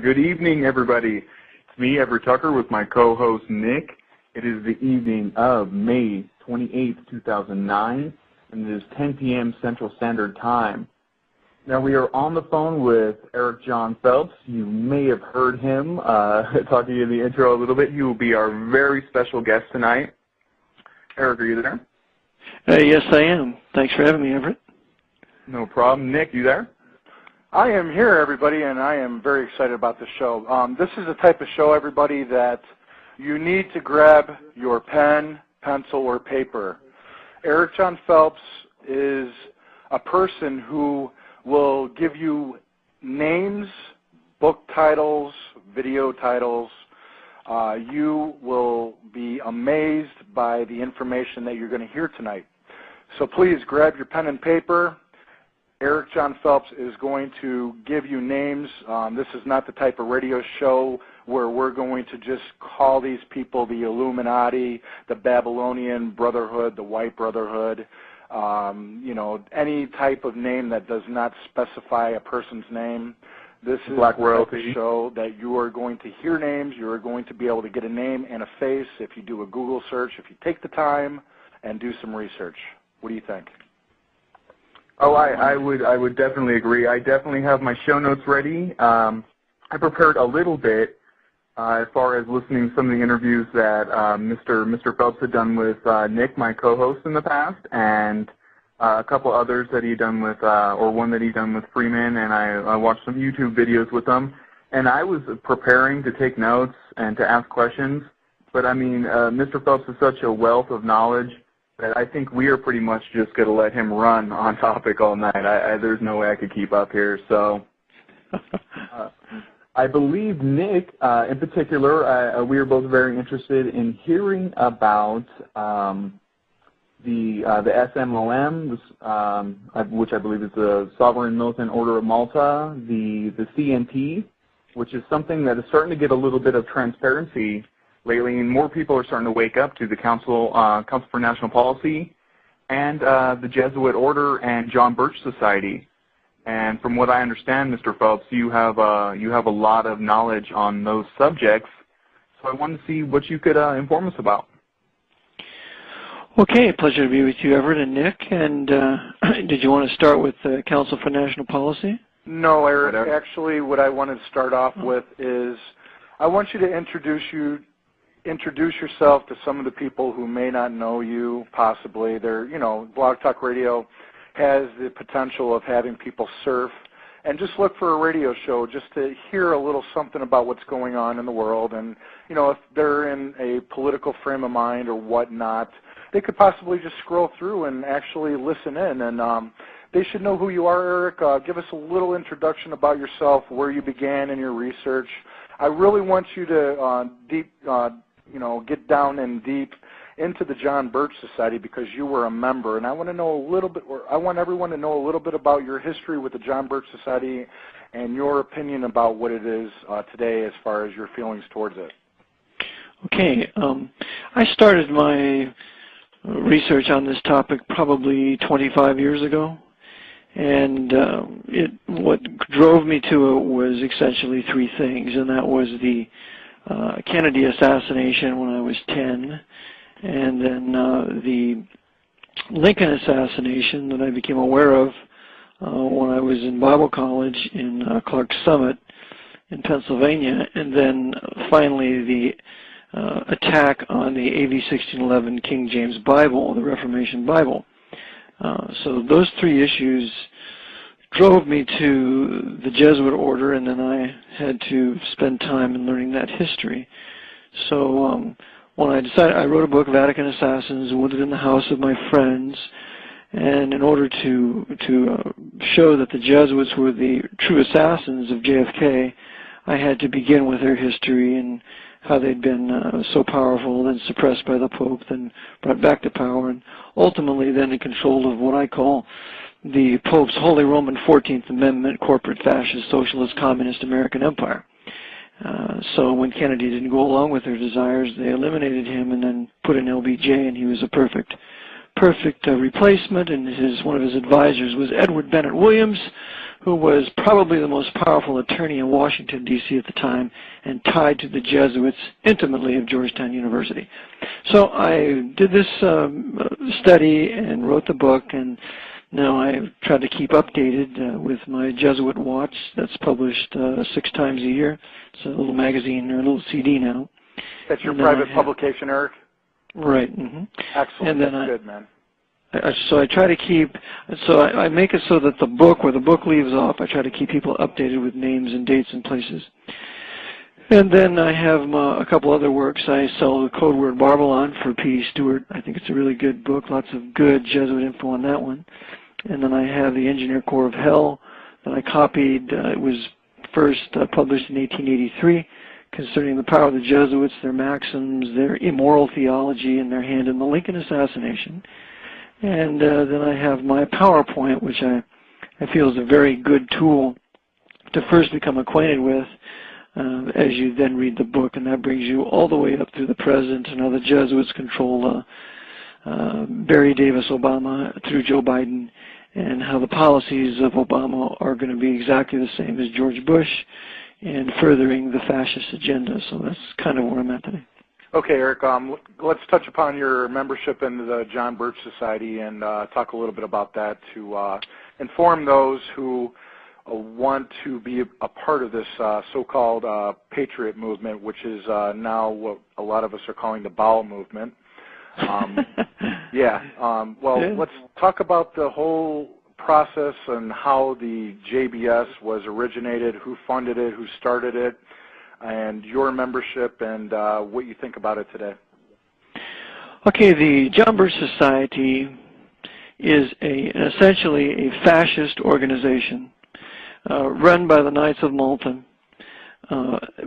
Good evening, everybody. It's me, Everett Tucker, with my co-host, Nick. It is the evening of May 28th, 2009, and it is 10 p.m. Central Standard Time. Now, we are on the phone with Eric John Phelps. You may have heard him talking in the intro a little bit. He will be our very special guest tonight. Eric, are you there? Yes, I am. Thanks for having me, Everett. No problem. Nick, you there? I am here, everybody, and I am very excited about this show. This is the type of show, everybody, that you need to grab your pen, pencil, or paper. Eric John Phelps is a person who will give you names, book titles, video titles. You will be amazed by the information that you're going to hear tonight. So please grab your pen and paper. Eric John Phelps is going to give you names. This is not the type of radio show where we're going to just call these people the Illuminati, the Babylonian Brotherhood, the White Brotherhood, any type of name that does not specify a person's name. This is Black the royalty. type of show that you are going to hear names. You are going to be able to get a name and a face if you do a Google search, if you take the time and do some research. What do you think? Oh, I would definitely agree. I definitely have my show notes ready. I prepared a little bit as far as listening to some of the interviews that Mr. Phelps had done with Nick, my co-host, in the past, and a couple others that he'd done with, or one that he'd done with Freeman, and I watched some YouTube videos with them. And I was preparing to take notes and to ask questions, but I mean, Mr. Phelps is such a wealth of knowledge that I think we are pretty much just going to let him run on topic all night. There's no way I could keep up here. So I believe Nick, in particular, we are both very interested in hearing about the SMOM, which I believe is the Sovereign Militant Order of Malta, the CNT, which is something that is starting to get a little bit of transparency lately, and more people are starting to wake up to the Council for National Policy and the Jesuit Order and John Birch Society. And from what I understand, Mr. Phelps, you have a lot of knowledge on those subjects. So I wanted to see what you could inform us about. Okay, pleasure to be with you, Everett and Nick. And did you want to start with the Council for National Policy? No, Eric. Actually, what I wanted to start off with is I want you to introduce yourself to some of the people who may not know you, possibly. Blog Talk Radio has the potential of having people surf and just look for a radio show just to hear a little something about what's going on in the world. And, if they're in a political frame of mind or whatnot, they could possibly just scroll through and actually listen in. And they should know who you are, Eric. Give us a little introduction about yourself, where you began in your research. I really want you to get down and deep into the John Birch Society because you were a member, and I want to know a little bit, or I want everyone to know a little bit about your history with the John Birch Society and your opinion about what it is today as far as your feelings towards it. Okay, I started my research on this topic probably 25 years ago, and what drove me to it was essentially three things, and that was the Kennedy assassination when I was 10, and then the Lincoln assassination that I became aware of when I was in Bible college in Clarks Summit in Pennsylvania, and then finally the attack on the AV 1611 King James Bible, the Reformation Bible. So those three issues drove me to the Jesuit order, and then I had to spend time in learning that history. So when I decided, I wrote a book, Vatican Assassins, and lived in the house of my friends. And in order to show that the Jesuits were the true assassins of JFK, I had to begin with their history and how they'd been so powerful, then suppressed by the Pope, then brought back to power, and ultimately then in control of what I call the Pope's Holy Roman 14th Amendment, corporate fascist, socialist, communist American empire. So when Kennedy didn't go along with their desires, they eliminated him and then put in LBJ, and he was a perfect replacement. And one of his advisors was Edward Bennett Williams, who was probably the most powerful attorney in Washington, D.C. at the time, and tied to the Jesuits intimately of Georgetown University. So I did this study and wrote the book, and now I try to keep updated with my Jesuit Watch that's published 6 times a year. It's a little magazine or a little CD now. That's your private publication, Eric? Right. Mm-hmm. Excellent. And then that's good, man. So I try to keep, so I make it so that the book, where the book leaves off, I try to keep people updated with names and dates and places. And then I have a couple other works. I sell the Code Word Babylon for P. Stewart. I think it's a really good book, lots of good Jesuit info on that one. And then I have the Engineer Corps of Hell that I copied. It was first published in 1883, concerning the power of the Jesuits, their maxims, their immoral theology, and their hand in the Lincoln assassination. And then I have my PowerPoint, which I feel is a very good tool to first become acquainted with as you then read the book, and that brings you all the way up through the present and how the Jesuits control Barry Davis Obama through Joe Biden, and how the policies of Obama are going to be exactly the same as George Bush in furthering the fascist agenda. So that's kind of where I'm at today. Okay, Eric, let's touch upon your membership in the John Birch Society and talk a little bit about that to inform those who want to be a part of this so-called patriot movement, which is now what a lot of us are calling the Bale movement. Let's talk about the whole process and how the JBS was originated, who funded it, who started it, and your membership, and what you think about it today. Okay, the John Birch Society is essentially a fascist organization run by the Knights of Malta.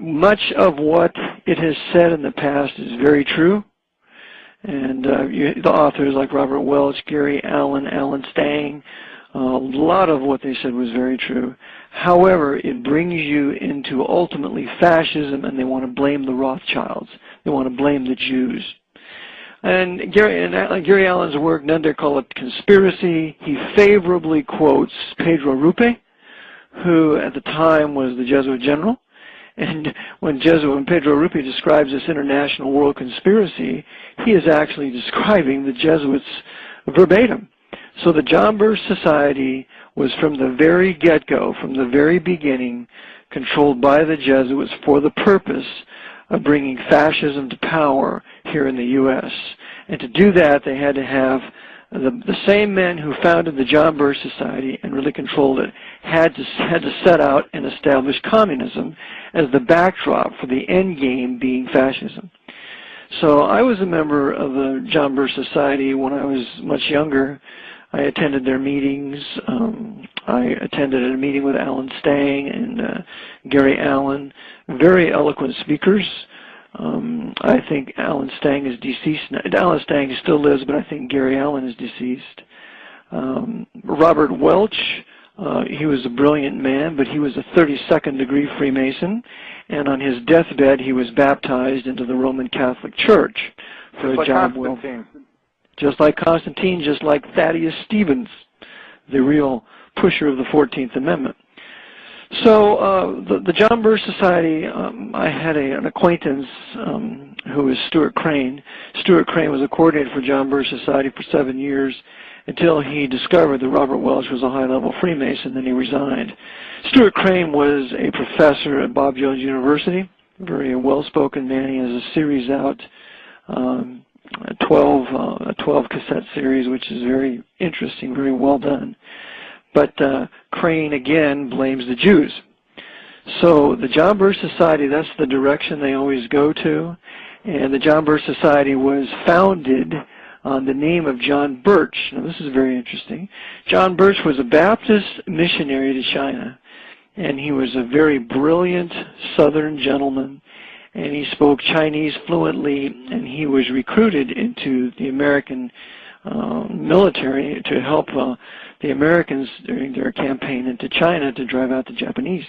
Much of what it has said in the past is very true, and the authors like Robert Welch, Gary Allen, Alan Stang, a lot of what they said was very true. However, it brings you into ultimately fascism, and they want to blame the Rothschilds. They want to blame the Jews. And Gary Allen's work, none dare call it conspiracy. He favorably quotes Pedro Rupe, who at the time was the Jesuit general. And when Pedro Rupe describes this international world conspiracy, he is actually describing the Jesuits verbatim. So the John Birch Society was from the very get-go, from the very beginning, controlled by the Jesuits for the purpose of bringing fascism to power here in the U.S. And to do that, they had to have the same men who founded the John Birch Society and really controlled it had to set out and establish communism as the backdrop for the end game being fascism. So I was a member of the John Birch Society when I was much younger. I attended their meetings. I attended a meeting with Alan Stang and Gary Allen, very eloquent speakers. I think Alan Stang is deceased now. Alan Stang still lives, but I think Gary Allen is deceased. Robert Welch, he was a brilliant man, but he was a 32nd degree Freemason, and on his deathbed he was baptized into the Roman Catholic Church for a job well. Just like Constantine, just like Thaddeus Stevens, the real pusher of the 14th Amendment. So the John Birch Society, I had an acquaintance who was Stuart Crane. Stuart Crane was a coordinator for John Birch Society for 7 years until he discovered that Robert Welch was a high-level Freemason, then he resigned. Stuart Crane was a professor at Bob Jones University, a very well-spoken man. He has a series out, a 12 cassette series, which is very interesting, very well done. But Crane, again, blames the Jews. So the John Birch Society, that's the direction they always go to. And the John Birch Society was founded on the name of John Birch. Now, this is very interesting. John Birch was a Baptist missionary to China, and he was a very brilliant Southern gentleman, and he spoke Chinese fluently, and he was recruited into the American military to help the Americans during their campaign into China to drive out the Japanese.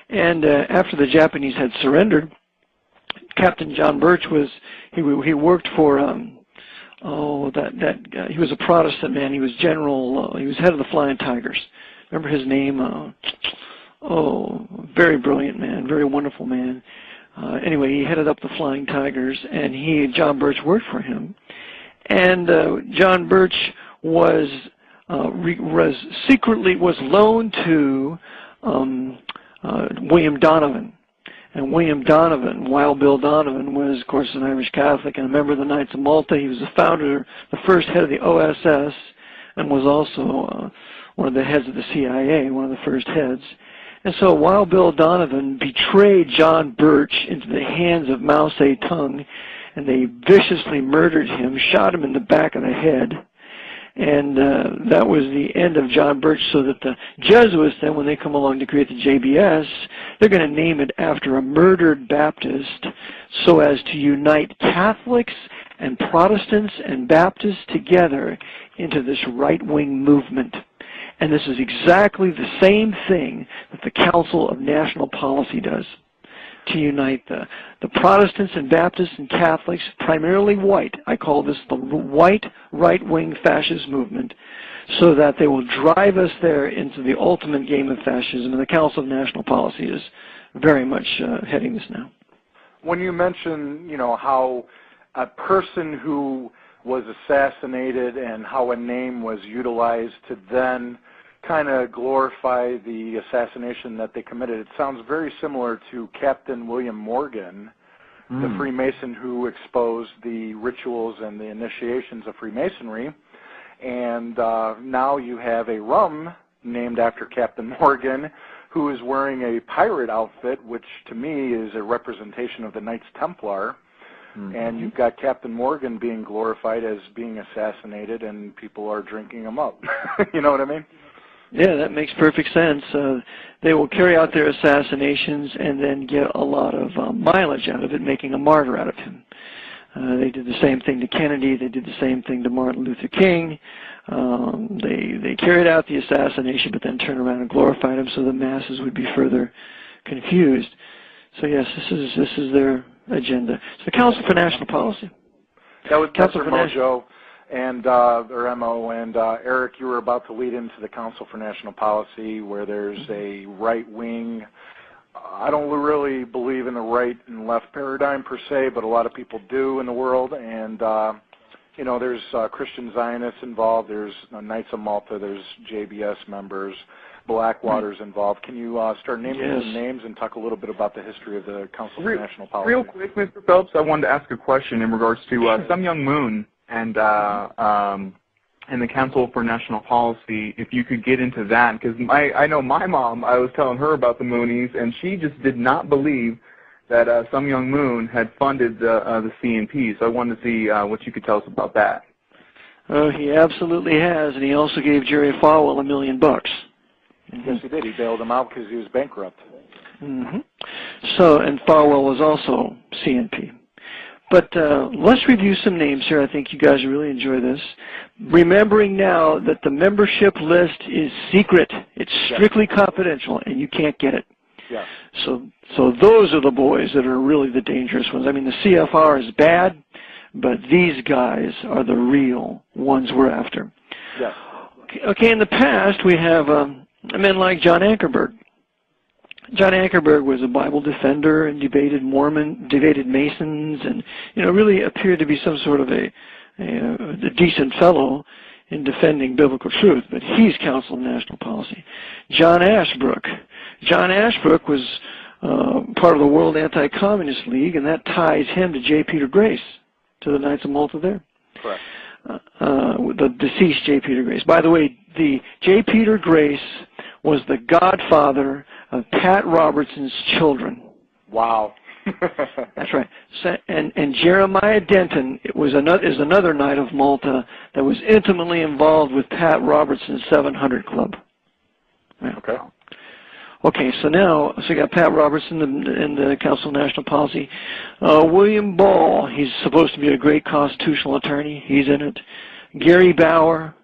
And after the Japanese had surrendered, Captain John Birch he worked for he was a Protestant man. He was he was head of the Flying Tigers. remember his name. Very brilliant man, very wonderful man. Anyway, he headed up the Flying Tigers, and John Birch worked for him. And John Birch was loaned to William Donovan. And William Donovan, Wild Bill Donovan, was, of course, an Irish Catholic and a member of the Knights of Malta. He was the founder, the first head of the OSS, and was also one of the heads of the CIA, one of the first heads. And so Wild Bill Donovan betrayed John Birch into the hands of Mao Zedong, and they viciously murdered him, shot him in the back of the head. And that was the end of John Birch, so that the Jesuits then, when they come along to create the JBS, they're going to name it after a murdered Baptist so as to unite Catholics and Protestants and Baptists together into this right-wing movement. And this is exactly the same thing that the Council of National Policy does, to unite the Protestants and Baptists and Catholics, primarily white. I call this the white right-wing fascist movement, so that they will drive us there into the ultimate game of fascism. And the Council of National Policy is very much heading this now. When you mention, how a person who was assassinated and how a name was utilized to then kind of glorify the assassination that they committed, it sounds very similar to Captain William Morgan, the Freemason who exposed the rituals and the initiations of Freemasonry. And now you have a rum named after Captain Morgan who is wearing a pirate outfit, which to me is a representation of the Knights Templar. And you've got Captain Morgan being glorified as being assassinated, and people are drinking him up. You know what I mean? Yeah, that makes perfect sense. They will carry out their assassinations and then get a lot of mileage out of it, making a martyr out of him. They did the same thing to Kennedy. They did the same thing to Martin Luther King. They carried out the assassination, but then turned around and glorified him so the masses would be further confused. So yes, this is their agenda. It's the Council for National Policy. That was Council for Mojo and or MO, and Eric, you were about to lead into the Council for National Policy, where there's a right wing. I don't really believe in the right and left paradigm per se, but a lot of people do in the world. And there's Christian Zionists involved. There's Knights of Malta. There's JBS members. Blackwater's involved. Can you start naming some names and talk a little bit about the history of the Council for National Policy? Real quick, Mr. Phelps, I wanted to ask a question in regards to Sun Myung Moon and the Council for National Policy, if you could get into that, because I know my mom, I was telling her about the Moonies, and she just did not believe that Sun Myung Moon had funded the CNP, so I wanted to see what you could tell us about that. Oh, he absolutely has, and he also gave Jerry Falwell $1 million. Yes, he did. He bailed him out because he was bankrupt. So, and Falwell was also CNP. But let's review some names here. I think you guys really enjoy this. Remembering now that the membership list is secret. It's strictly confidential, and you can't get it. Yeah. So those are the boys that are really the dangerous ones. I mean, the CFR is bad, but these guys are the real ones we're after. Yeah. Okay, in the past, we have men like John Ankerberg. John Ankerberg was a Bible defender and debated Masons, and really appeared to be some sort of a decent fellow in defending biblical truth. But he's Council of National Policy. John Ashbrook. John Ashbrook was part of the World Anti-Communist League, and that ties him to J. Peter Grace, to the Knights of Malta there. Correct. The deceased J. Peter Grace. By the way, the J. Peter Grace was the godfather of Pat Robertson's children. Wow. That's right. So, and Jeremiah Denton is another Knight of Malta that was intimately involved with Pat Robertson's 700 Club. Yeah. Okay. Okay, so you got Pat Robertson in the Council of National Policy. William Ball, he's supposed to be a great constitutional attorney. He's in it. Gary Bauer.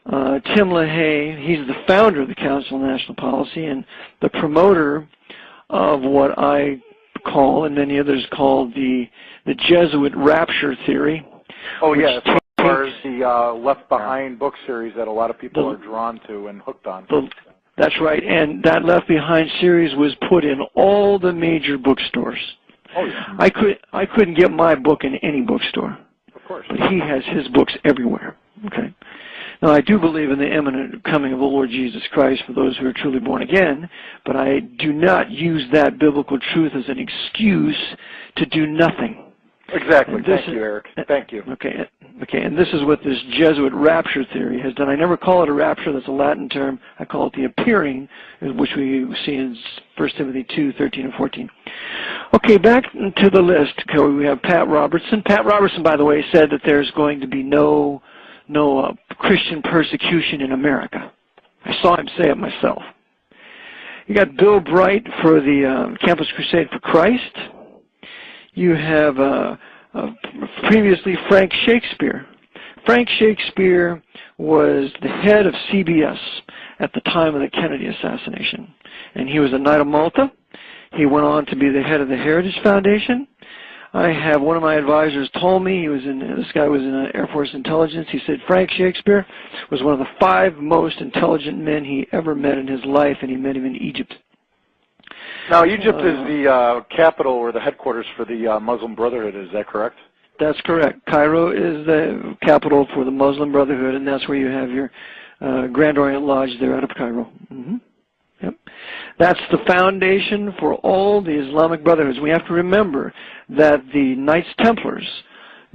Tim LaHaye, he's the founder of the Council of National Policy and the promoter of what I call, and many others call, the Jesuit rapture theory. Oh, yeah, as far as the Left Behind book series that a lot of people are drawn to and hooked on. That's right, and that Left Behind series was put in all the major bookstores. Oh, yeah. I couldn't get my book in any bookstore. Of course. But he has his books everywhere. Okay. Now, I do believe in the imminent coming of the Lord Jesus Christ for those who are truly born again, but I do not use that biblical truth as an excuse to do nothing. Exactly. Thank you, Eric. Thank you. Okay, and this is what this Jesuit rapture theory has done. I never call it a rapture. That's a Latin term. I call it the appearing, which we see in 1 Timothy 2:13 and 14. Okay, back to the list. We have Pat Robertson. Pat Robertson, by the way, said that there's going to be no Christian persecution in America. I saw him say it myself. You got Bill Bright for the Campus Crusade for Christ. You have previously Frank Shakespeare. Frank Shakespeare was the head of CBS at the time of the Kennedy assassination, and he was a Knight of Malta. He went on to be the head of the Heritage Foundation. I have one of my advisors told me, this guy was in Air Force intelligence, he said Frank Shakespeare was one of the 5 most intelligent men he ever met in his life, and he met him in Egypt. Now, Egypt is the capital or the headquarters for the Muslim Brotherhood, is that correct? That's correct. Cairo is the capital for the Muslim Brotherhood, and that's where you have your Grand Orient Lodge there out of Cairo. Mm-hmm. Yep. That's the foundation for all the Islamic Brotherhoods. We have to remember that the Knights Templars,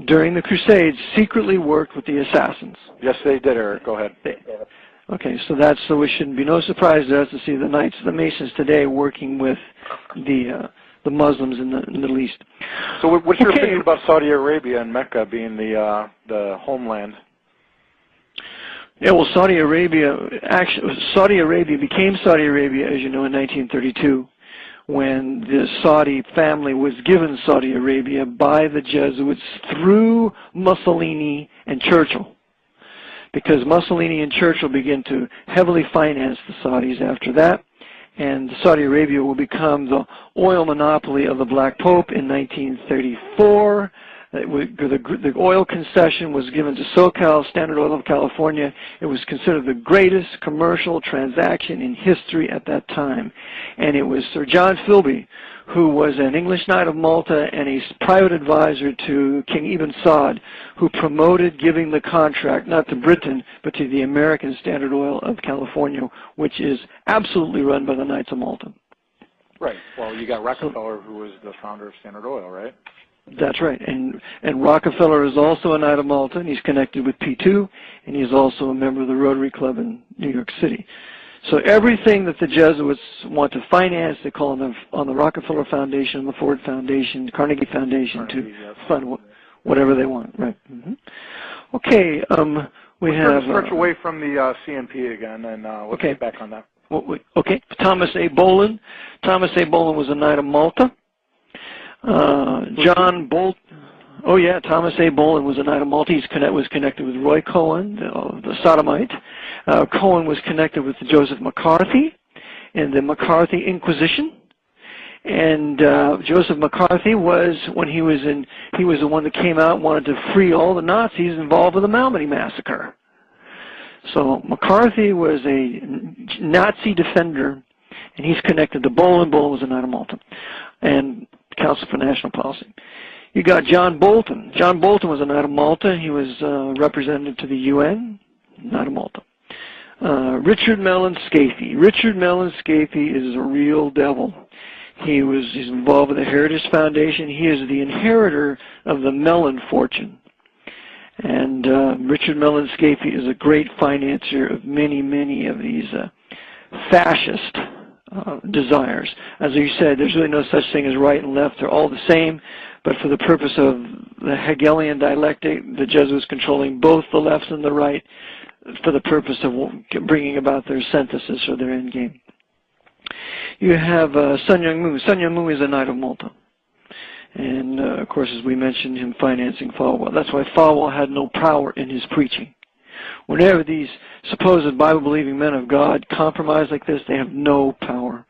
during the Crusades, secretly worked with the assassins. Yes, they did, Eric. Go ahead. Okay, so it shouldn't be no surprise to us to see the Knights, the Masons today working with the Muslims in the Middle East. So what's your opinion about Saudi Arabia and Mecca being the homeland? Yeah, well, Saudi Arabia became Saudi Arabia, as you know, in 1932, when the Saudi family was given Saudi Arabia by the Jesuits through Mussolini and Churchill. Because Mussolini and Churchill began to heavily finance the Saudis after that, and Saudi Arabia will become the oil monopoly of the Black Pope in 1934. The oil concession was given to SoCal, Standard Oil of California. It was considered the greatest commercial transaction in history at that time. And it was Sir John Philby, who was an English Knight of Malta and a private advisor to King Ibn Saud, who promoted giving the contract not to Britain, but to the American Standard Oil of California, which is absolutely run by the Knights of Malta. Right. Well, you got Rockefeller, who was the founder of Standard Oil, right? That's right, and Rockefeller is also a Knight of Malta, and he's connected with P2, and he's also a member of the Rotary Club in New York City. So everything that the Jesuits want to finance, they call on the Rockefeller Foundation, the Ford Foundation, the Carnegie Foundation to fund whatever they want. Right. Mm-hmm. Okay, Let's stretch away from the CNP again, and let's get back on that. Okay, Thomas A. Bolin. Thomas A. Bolin was a Knight of Malta. John Bolt. Oh yeah, Thomas A. Bolin was a Knight of Malta. He was connected with Roy Cohen, the sodomite. Cohen was connected with Joseph McCarthy in the McCarthy Inquisition. And Joseph McCarthy was the one that came out and wanted to free all the Nazis involved with the Malmedy massacre. So McCarthy was a Nazi defender, and he's connected to Bolin. Bolin was a Knight of Malta, and Council for National Policy. You got John Bolton. John Bolton was a Knight of Malta. He was representative to the UN, Knight of Malta. Richard Mellon Scafie. Richard Mellon Scafie is a real devil. He's involved with the Heritage Foundation. He is the inheritor of the Mellon fortune. And Richard Mellon Scafie is a great financier of many, many of these fascist desires. As you said, there's really no such thing as right and left. They're all the same, but for the purpose of the Hegelian dialectic, the Jesuits controlling both the left and the right for the purpose of bringing about their synthesis or their end game. You have Sun Myung Moon. Sun Myung Moon is a Knight of Malta. And, of course, as we mentioned, him financing Falwell. That's why Falwell had no power in his preaching. Whenever these supposed Bible-believing men of God compromise like this, they have no power.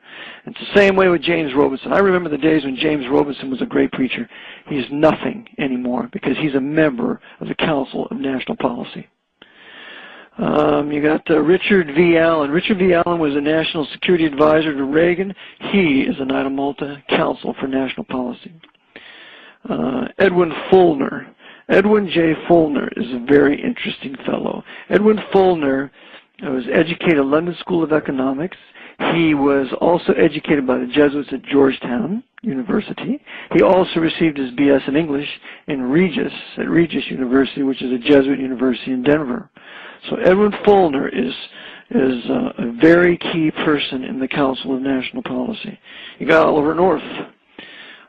It's the same way with James Robinson. I remember the days when James Robinson was a great preacher. He's nothing anymore because he's a member of the Council of National Policy. You got Richard V. Allen. Richard V. Allen was a national security advisor to Reagan. He is a Knight of Malta, Council for National Policy. Edwin Fulner. Edwin J. Fulner is a very interesting fellow. Edwin Fulner was educated at London School of Economics. He was also educated by the Jesuits at Georgetown University. He also received his B.S. in English at Regis University, which is a Jesuit university in Denver. So Edwin Fulner is a very key person in the Council of National Policy. You got Oliver North.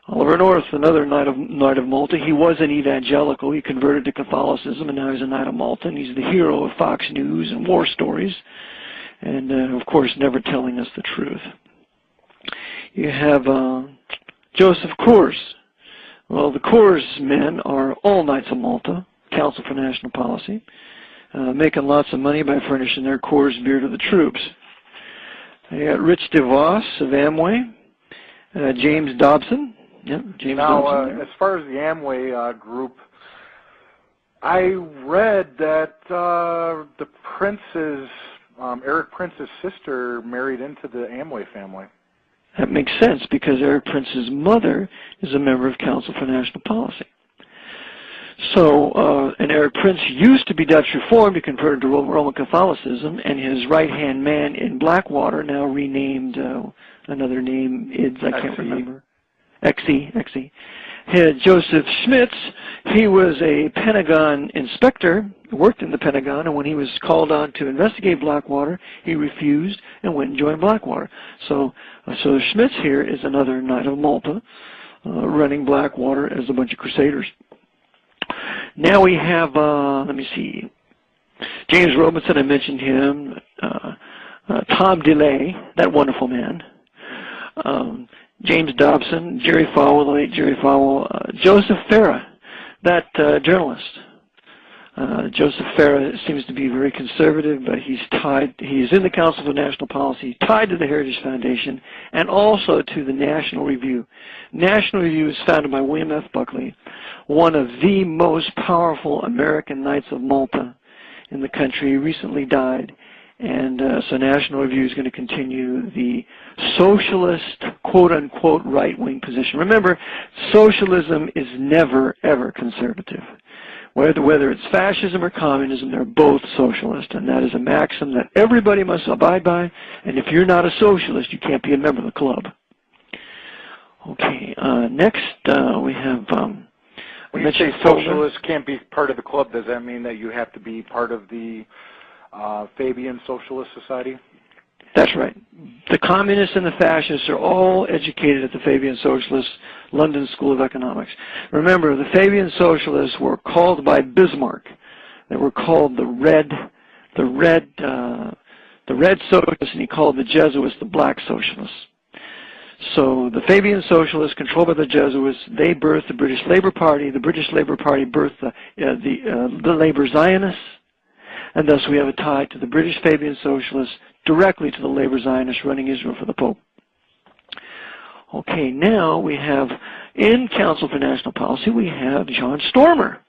Oliver North, another Knight of Malta. He was an evangelical. He converted to Catholicism, and now he's a Knight of Malta, and he's the hero of Fox News and war stories, and, of course, never telling us the truth. You have Joseph Coors. Well, the Coors men are all Knights of Malta, Council for National Policy, making lots of money by furnishing their Coors beer to the troops. You got Rich DeVos of Amway, James Dobson. Yep, James Dobson. As far as the Amway group, I read that the Prince's, Eric Prince's sister married into the Amway family. That makes sense because Eric Prince's mother is a member of Council for National Policy. So, and Eric Prince used to be Dutch Reformed. He converted to Roman Catholicism, and his right-hand man in Blackwater, now renamed another name, I can't remember. Xe. Joseph Schmitz, he was a Pentagon inspector, worked in the Pentagon, and when he was called on to investigate Blackwater, he refused and went and joined Blackwater. So Schmitz here is another Knight of Malta, running Blackwater as a bunch of crusaders. Now we have, let me see, James Robinson, I mentioned him, Tom DeLay, that wonderful man, James Dobson, Jerry Falwell, the late Jerry Falwell, Joseph Farah, that journalist. Joseph Farah seems to be very conservative, but he's in the Council for National Policy, tied to the Heritage Foundation, and also to the National Review. National Review is founded by William F. Buckley, one of the most powerful American Knights of Malta in the country. He recently died. And so National Review is going to continue the socialist, quote-unquote, right-wing position. Remember, socialism is never, ever conservative. Whether it's fascism or communism, they're both socialist, and that is a maxim that everybody must abide by, and if you're not a socialist, you can't be a member of the club. Okay, next we have... when you say socialists can't be part of the club, does that mean that you have to be part of the Fabian Socialist Society? That's right. The communists and the fascists are all educated at the Fabian Socialist London School of Economics. Remember, the Fabian Socialists were called by Bismarck. They were called the Red Socialists, and he called the Jesuits the Black Socialists. So the Fabian Socialists, controlled by the Jesuits, they birthed the British Labour Party. The British Labour Party birthed the Labour Zionists. And thus we have a tie to the British Fabian Socialists directly to the Labour Zionists running Israel for the Pope. Okay, now we have, in Council for National Policy, we have John Stormer.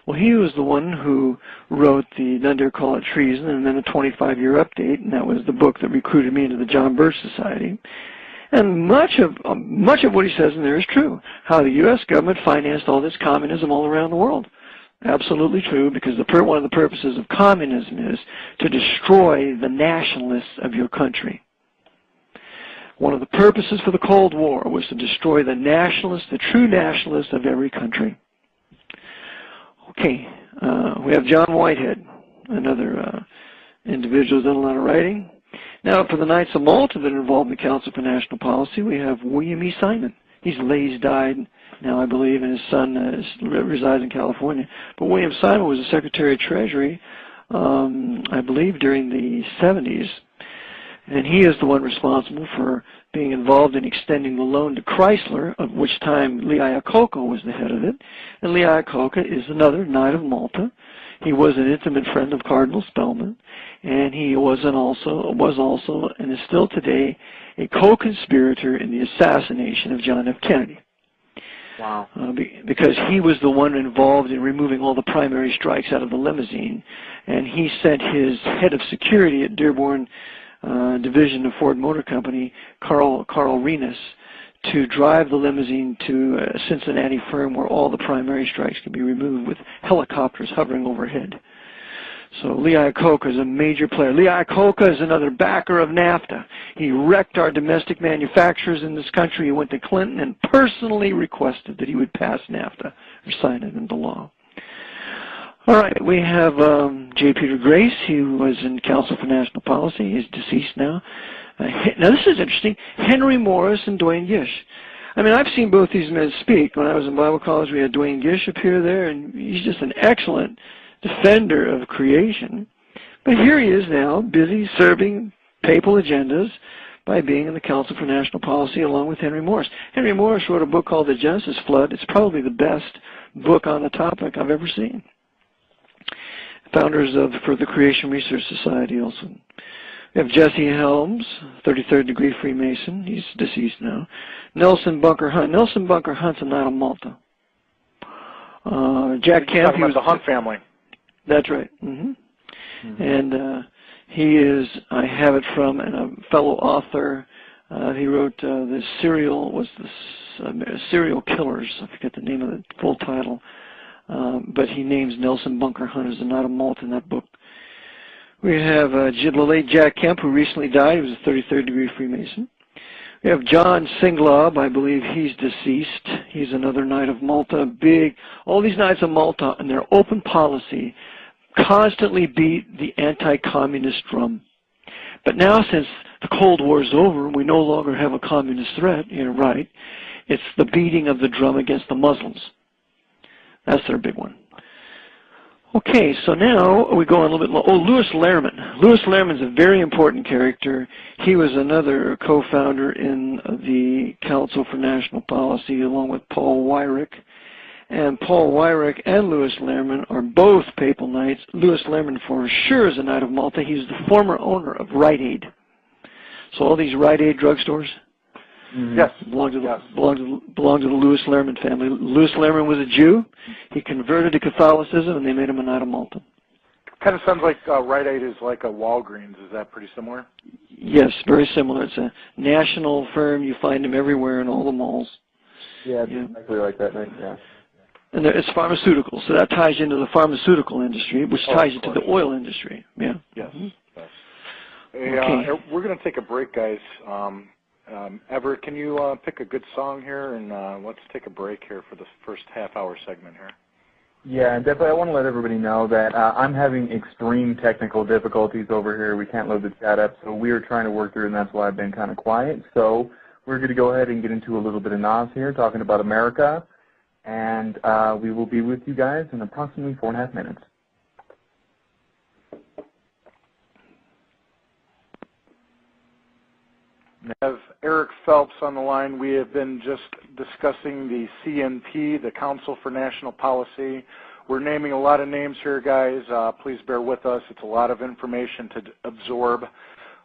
Well, he was the one who wrote the None Dare Call It Treason and then a 25-year update, and that was the book that recruited me into the John Birch Society. And much of what he says in there is true. How the U.S. government financed all this communism all around the world. Absolutely true, because one of the purposes of communism is to destroy the nationalists of your country. One of the purposes for the Cold War was to destroy the nationalists, the true nationalists of every country. Okay, we have John Whitehead, another individual who's done a lot of writing. Now, for the Knights of Malta that are involved in the Council for National Policy, we have William E. Simon. He's died now, I believe, and his son resides in California. But William Simon was the Secretary of Treasury, I believe, during the 70s. And he is the one responsible for being involved in extending the loan to Chrysler, of which time Lee Iacocca was the head of it. And Lee Iacocca is another Knight of Malta. He was an intimate friend of Cardinal Spellman, and he was also, and is still today, a co-conspirator in the assassination of John F. Kennedy. Wow. Because he was the one involved in removing all the primary strikes out of the limousine, and he sent his head of security at Dearborn Division of Ford Motor Company, Carl Renus, to drive the limousine to a Cincinnati firm where all the primary strikes could be removed with helicopters hovering overhead. So Lee Iacocca is a major player. Lee Iacocca is another backer of NAFTA. He wrecked our domestic manufacturers in this country. He went to Clinton and personally requested that he would pass NAFTA or sign it into law. All right, we have J. Peter Grace. He was in Council for National Policy. He's deceased now. Now, this is interesting. Henry Morris and Duane Gish. I mean, I've seen both these men speak. When I was in Bible college, we had Duane Gish appear there, and he's just an excellent defender of creation. But here he is now, busy serving papal agendas by being in the Council for National Policy along with Henry Morris. Henry Morris wrote a book called The Genesis Flood. It's probably the best book on the topic I've ever seen. Founders for the Creation Research Society also. We have Jesse Helms, 33rd degree Freemason. He's deceased now. Nelson Bunker Hunt. Nelson Bunker Hunt's a Knight of Malta. Jack Kemp. Talking about the Hunt family. That's right. And he is, I have it from a fellow author. He wrote the serial killers. I forget the name of the full title. But he names Nelson Bunker Hunt as a Knight of Malta in that book. We have the late Jack Kemp, who recently died. He was a 33rd degree Freemason. We have John Singlaub. I believe he's deceased. He's another Knight of Malta. All these Knights of Malta and their open policy constantly beat the anti-communist drum. But now, since the Cold War is over, we no longer have a communist threat. You're right. It's the beating of the drum against the Muslims. That's their big one. Okay, so now we go on a little bit. Louis Lehrman. Louis Lehrman's a very important character. He was another co-founder in the Council for National Policy along with Paul Weyrich. And Paul Weyrich and Louis Lehrman are both papal knights. Louis Lehrman for sure is a Knight of Malta. He's the former owner of Rite Aid. So all these Rite Aid drugstores, yes, belong to the Louis Lehrman family. Louis Lehrman was a Jew. He converted to Catholicism, and they made him a Knight of Malta. Kind of sounds like Rite Aid is like a Walgreens. Is that pretty similar? Yes, very similar. It's a national firm. You find them everywhere in all the malls. Yeah, it's exactly like that. Yeah. And it's pharmaceutical, so that ties into the pharmaceutical industry, which ties into the oil industry. Yeah. Yes. Hey, we're going to take a break, guys. Everett, can you pick a good song here, and let's take a break here for the first half-hour segment here. Yeah, and definitely I want to let everybody know that I'm having extreme technical difficulties over here. We can't load the chat up, so we are trying to work through it, and that's why I've been kind of quiet. So we're going to go ahead and get into a little bit of Nas here, talking about America, and we will be with you guys in approximately 4.5 minutes. We have Eric Phelps on the line. We have been just discussing the CNP, the Council for National Policy. We're naming a lot of names here, guys. Please bear with us. It's a lot of information to absorb.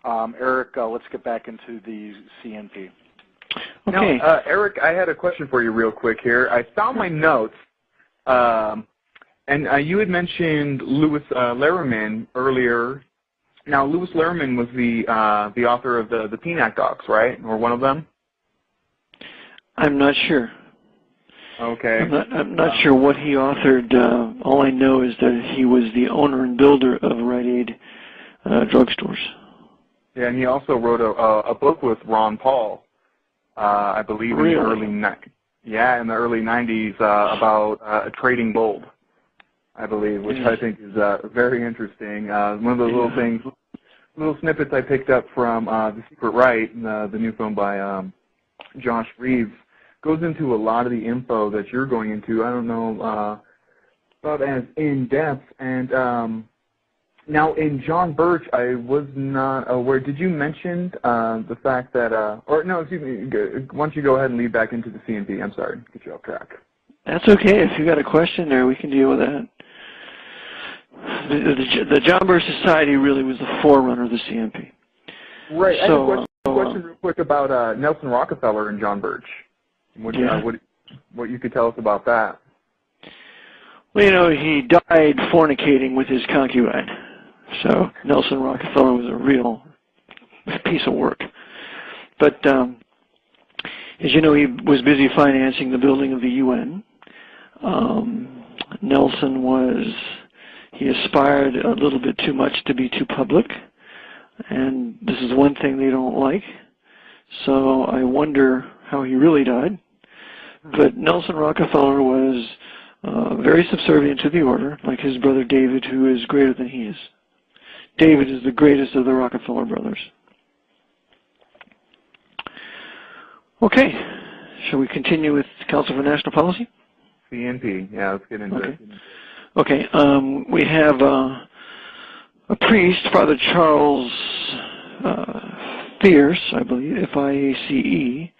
Eric, let's get back into the CNP. Okay. Now, Eric, I had a question for you real quick here. I found my notes, and you had mentioned Louis Lehrman earlier. Now, Louis Lehrman was the author of the PNAC docs, right, or one of them? I'm not sure. Okay. I'm not sure what he authored. All I know is that he was the owner and builder of Rite Aid drugstores. Yeah, and he also wrote a book with Ron Paul, I believe, in the early in the early 90s about trading gold, I believe, which I think is very interesting. One of those little things, little snippets I picked up from The Secret Right, the new film by Josh Reeves, goes into a lot of the info that you're going into. I don't know about as in depth. And now in John Birch, I was not aware. Did you mention the fact that, or no, excuse me, why don't you go ahead and lead back into the CNP? I'm sorry, get you off track. That's okay. If you got a question there, we can deal with that. The John Birch Society really was the forerunner of the CNP. Right. So, I have a question real quick about Nelson Rockefeller and John Birch. What what you could tell us about that. Well, you know, he died fornicating with his concubine. So Nelson Rockefeller was a real piece of work. But as you know, he was busy financing the building of the UN. Nelson he aspired a little bit too much to be too public. And this is one thing they don't like. So I wonder how he really died. But Nelson Rockefeller was very subservient to the order, like his brother David, who is greater than he is. David is the greatest of the Rockefeller brothers. Okay, shall we continue with Council for National Policy? CNP, yeah, let's get into it. Okay, we have a priest, Father Charles Fierce, I believe, F-I-A-C-E.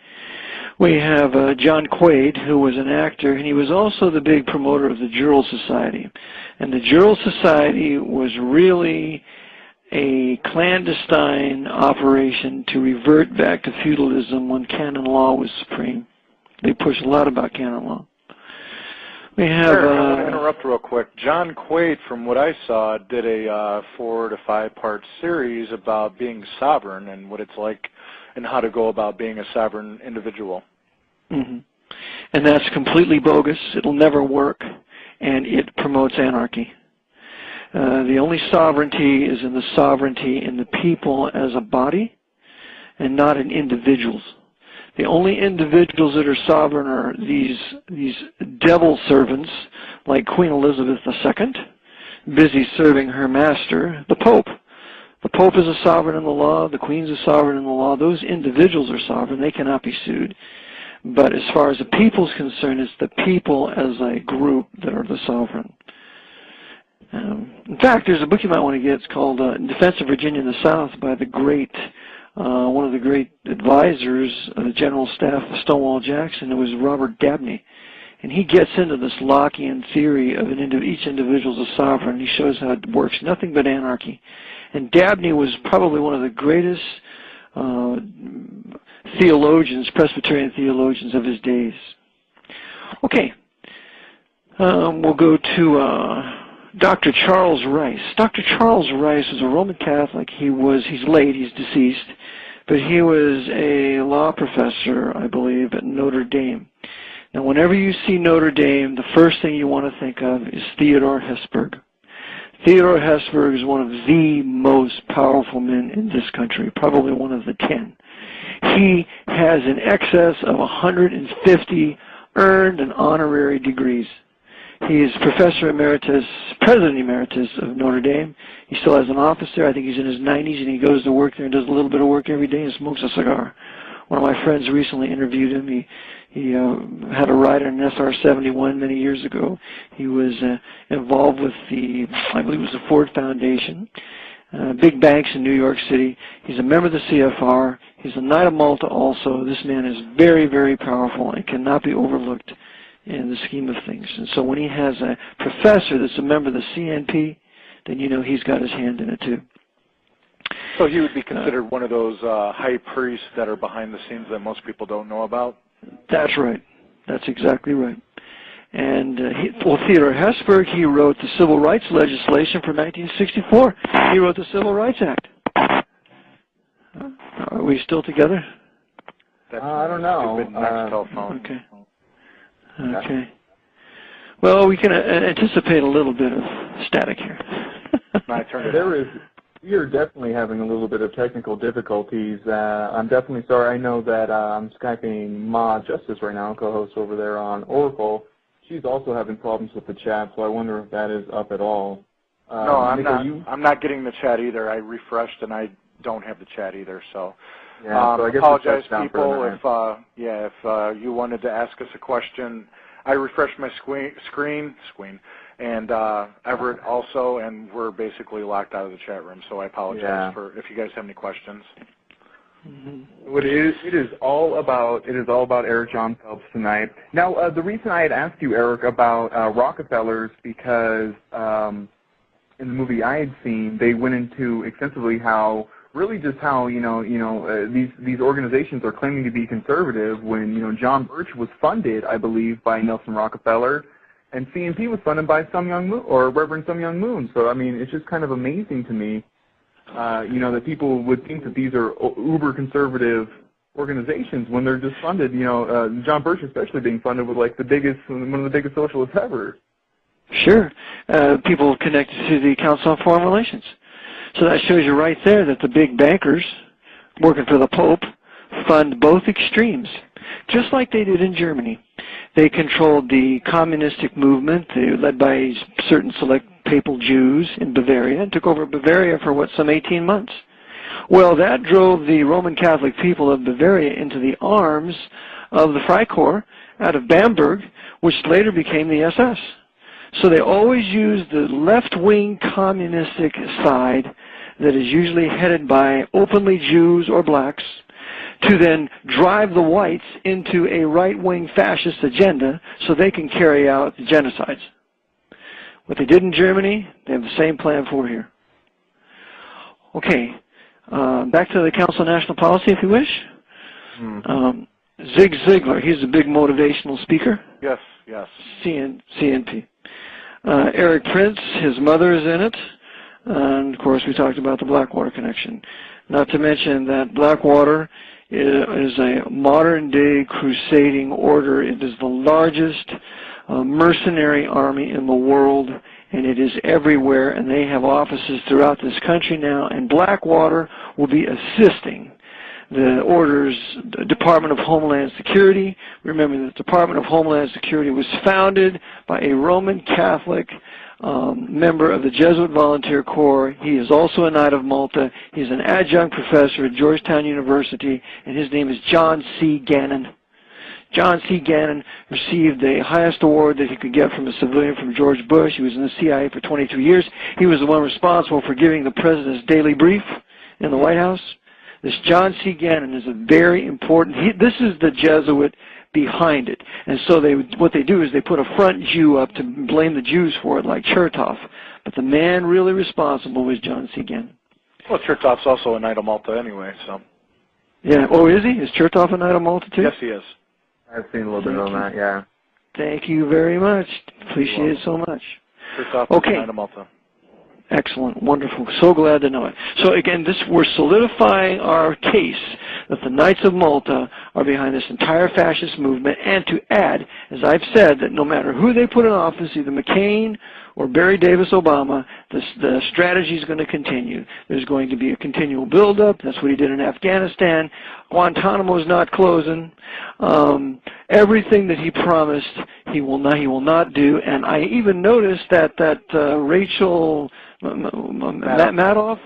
We have John Quaid, who was an actor, and he was also the big promoter of the Jural Society. And the Jural Society was really a clandestine operation to revert back to feudalism when canon law was supreme. They pushed a lot about canon law. We have... I want to interrupt real quick. John Quaid, from what I saw, did a 4 to 5 part series about being sovereign and what it's like and how to go about being a sovereign individual. Mm-hmm. And that's completely bogus. It'll never work, and it promotes anarchy. The only sovereignty is in the sovereignty in the people as a body and not in individuals. The only individuals that are sovereign are these devil servants like Queen Elizabeth II, busy serving her master, the Pope. The Pope is a sovereign in the law. The Queen's a sovereign in the law. Those individuals are sovereign. They cannot be sued. But as far as the people's concerned, it's the people as a group that are the sovereign. In fact, there's a book you might want to get. It's called Defense of Virginia and the South by the great, one of the great advisors of the General Staff of Stonewall Jackson. It was Robert Dabney. And he gets into this Lockean theory of each individual as a sovereign. He shows how it works, nothing but anarchy. And Dabney was probably one of the greatest theologians, Presbyterian theologians of his days. Okay, we'll go to Dr. Charles Rice. Dr. Charles Rice was a Roman Catholic. He's late, he's deceased, but he was a law professor, I believe, at Notre Dame. Now, whenever you see Notre Dame, the first thing you want to think of is Theodore Hesburgh. Theodore Hesburgh is one of the most powerful men in this country, probably one of the 10. He has in excess of 150 earned and honorary degrees. He is Professor Emeritus, President Emeritus of Notre Dame. He still has an office there. I think he's in his 90s, and he goes to work there and does a little bit of work every day and smokes a cigar. One of my friends recently interviewed him. He had a ride on an SR-71 many years ago. He was involved with I believe it was the Ford Foundation, big banks in New York City. He's a member of the CFR. He's a Knight of Malta also. This man is very, very powerful and cannot be overlooked in the scheme of things. And so when he has a professor that's a member of the CNP, then you know he's got his hand in it too. So he would be considered one of those high priests that are behind the scenes that most people don't know about? That's right. That's exactly right. And Theodore Hesburgh, he wrote the Civil Rights legislation for 1964. He wrote the Civil Rights Act. Are we still together? I don't know. Telephone. Okay. Okay. Well, we can anticipate a little bit of static here. You're definitely having a little bit of technical difficulties. I'm definitely sorry. I know that I'm Skyping Ma Justice right now, co-host over there on Oracle. She's also having problems with the chat, so I wonder if that is up at all. No, I'm not. I'm not getting the chat either. I refreshed and I don't have the chat either. So, yeah, so I guess apologize, people. If you wanted to ask us a question, I refreshed my screen, and Everett also, and we're basically locked out of the chat room. So I apologize for if you guys have any questions. Mm-hmm. It is all about Eric John Phelps tonight. Now, the reason I had asked you, Eric, about Rockefellers because in the movie I had seen, they went into extensively how really just how these organizations are claiming to be conservative when John Birch was funded, I believe, by Nelson Rockefeller, and CNP was funded by Reverend Sun Myung Moon. So I mean, it's just kind of amazing to me, that people would think that these are uber conservative organizations when they're just funded. John Birch especially being funded with like one of the biggest socialists ever. Sure, people connected to the Council on Foreign Relations. So that shows you right there that the big bankers working for the Pope fund both extremes, just like they did in Germany. They controlled the communistic movement, led by certain select papal Jews in Bavaria, and took over Bavaria for, some 18 months. Well, that drove the Roman Catholic people of Bavaria into the arms of the Freikorps out of Bamberg, which later became the SS. So they always use the left-wing communistic side that is usually headed by openly Jews or blacks to then drive the whites into a right-wing fascist agenda so they can carry out the genocides. What they did in Germany, they have the same plan for here. Okay, back to the Council of National Policy, if you wish. Zig Ziglar, he's a big motivational speaker. Yes. CNP. Eric Prince, his mother is in it. And, of course, we talked about the Blackwater connection. Not to mention that Blackwater is a modern-day crusading order. It is the largest mercenary army in the world, and it is everywhere, and they have offices throughout this country now, and Blackwater will be assisting the Order's Department of Homeland Security. Remember, the Department of Homeland Security was founded by a Roman Catholic member of the Jesuit Volunteer Corps. He is also a Knight of Malta. He's an adjunct professor at Georgetown University, and his name is John C. Gannon. John C. Gannon received the highest award that he could get from a civilian from George Bush. He was in the CIA for 22 years. He was the one responsible for giving the president's daily brief in the White House. This John C. Gannon is a very important, this is the Jesuit behind it. And so what they do is they put a front Jew up to blame the Jews for it, like Chertoff. But the man really responsible was John C. Gannon. Well, Chertoff's also a Knight of Malta anyway, so. Yeah, oh, is he? Is Chertoff a Knight of Malta too? Yes, he is. I've seen a little bit on that, yeah. Thank you very much. Appreciate it so much. Chertoff is a Knight of Malta. Excellent, wonderful. So glad to know it. So again, we're solidifying our case that the Knights of Malta are behind this entire fascist movement, and to add, as I've said, that no matter who they put in office, either McCain or Barry Davis Obama, the strategy is going to continue. There's going to be a continual buildup. That's what he did in Afghanistan. Guantanamo is not closing. Everything that he promised, he will not do. And I even noticed that Rachel Maddow,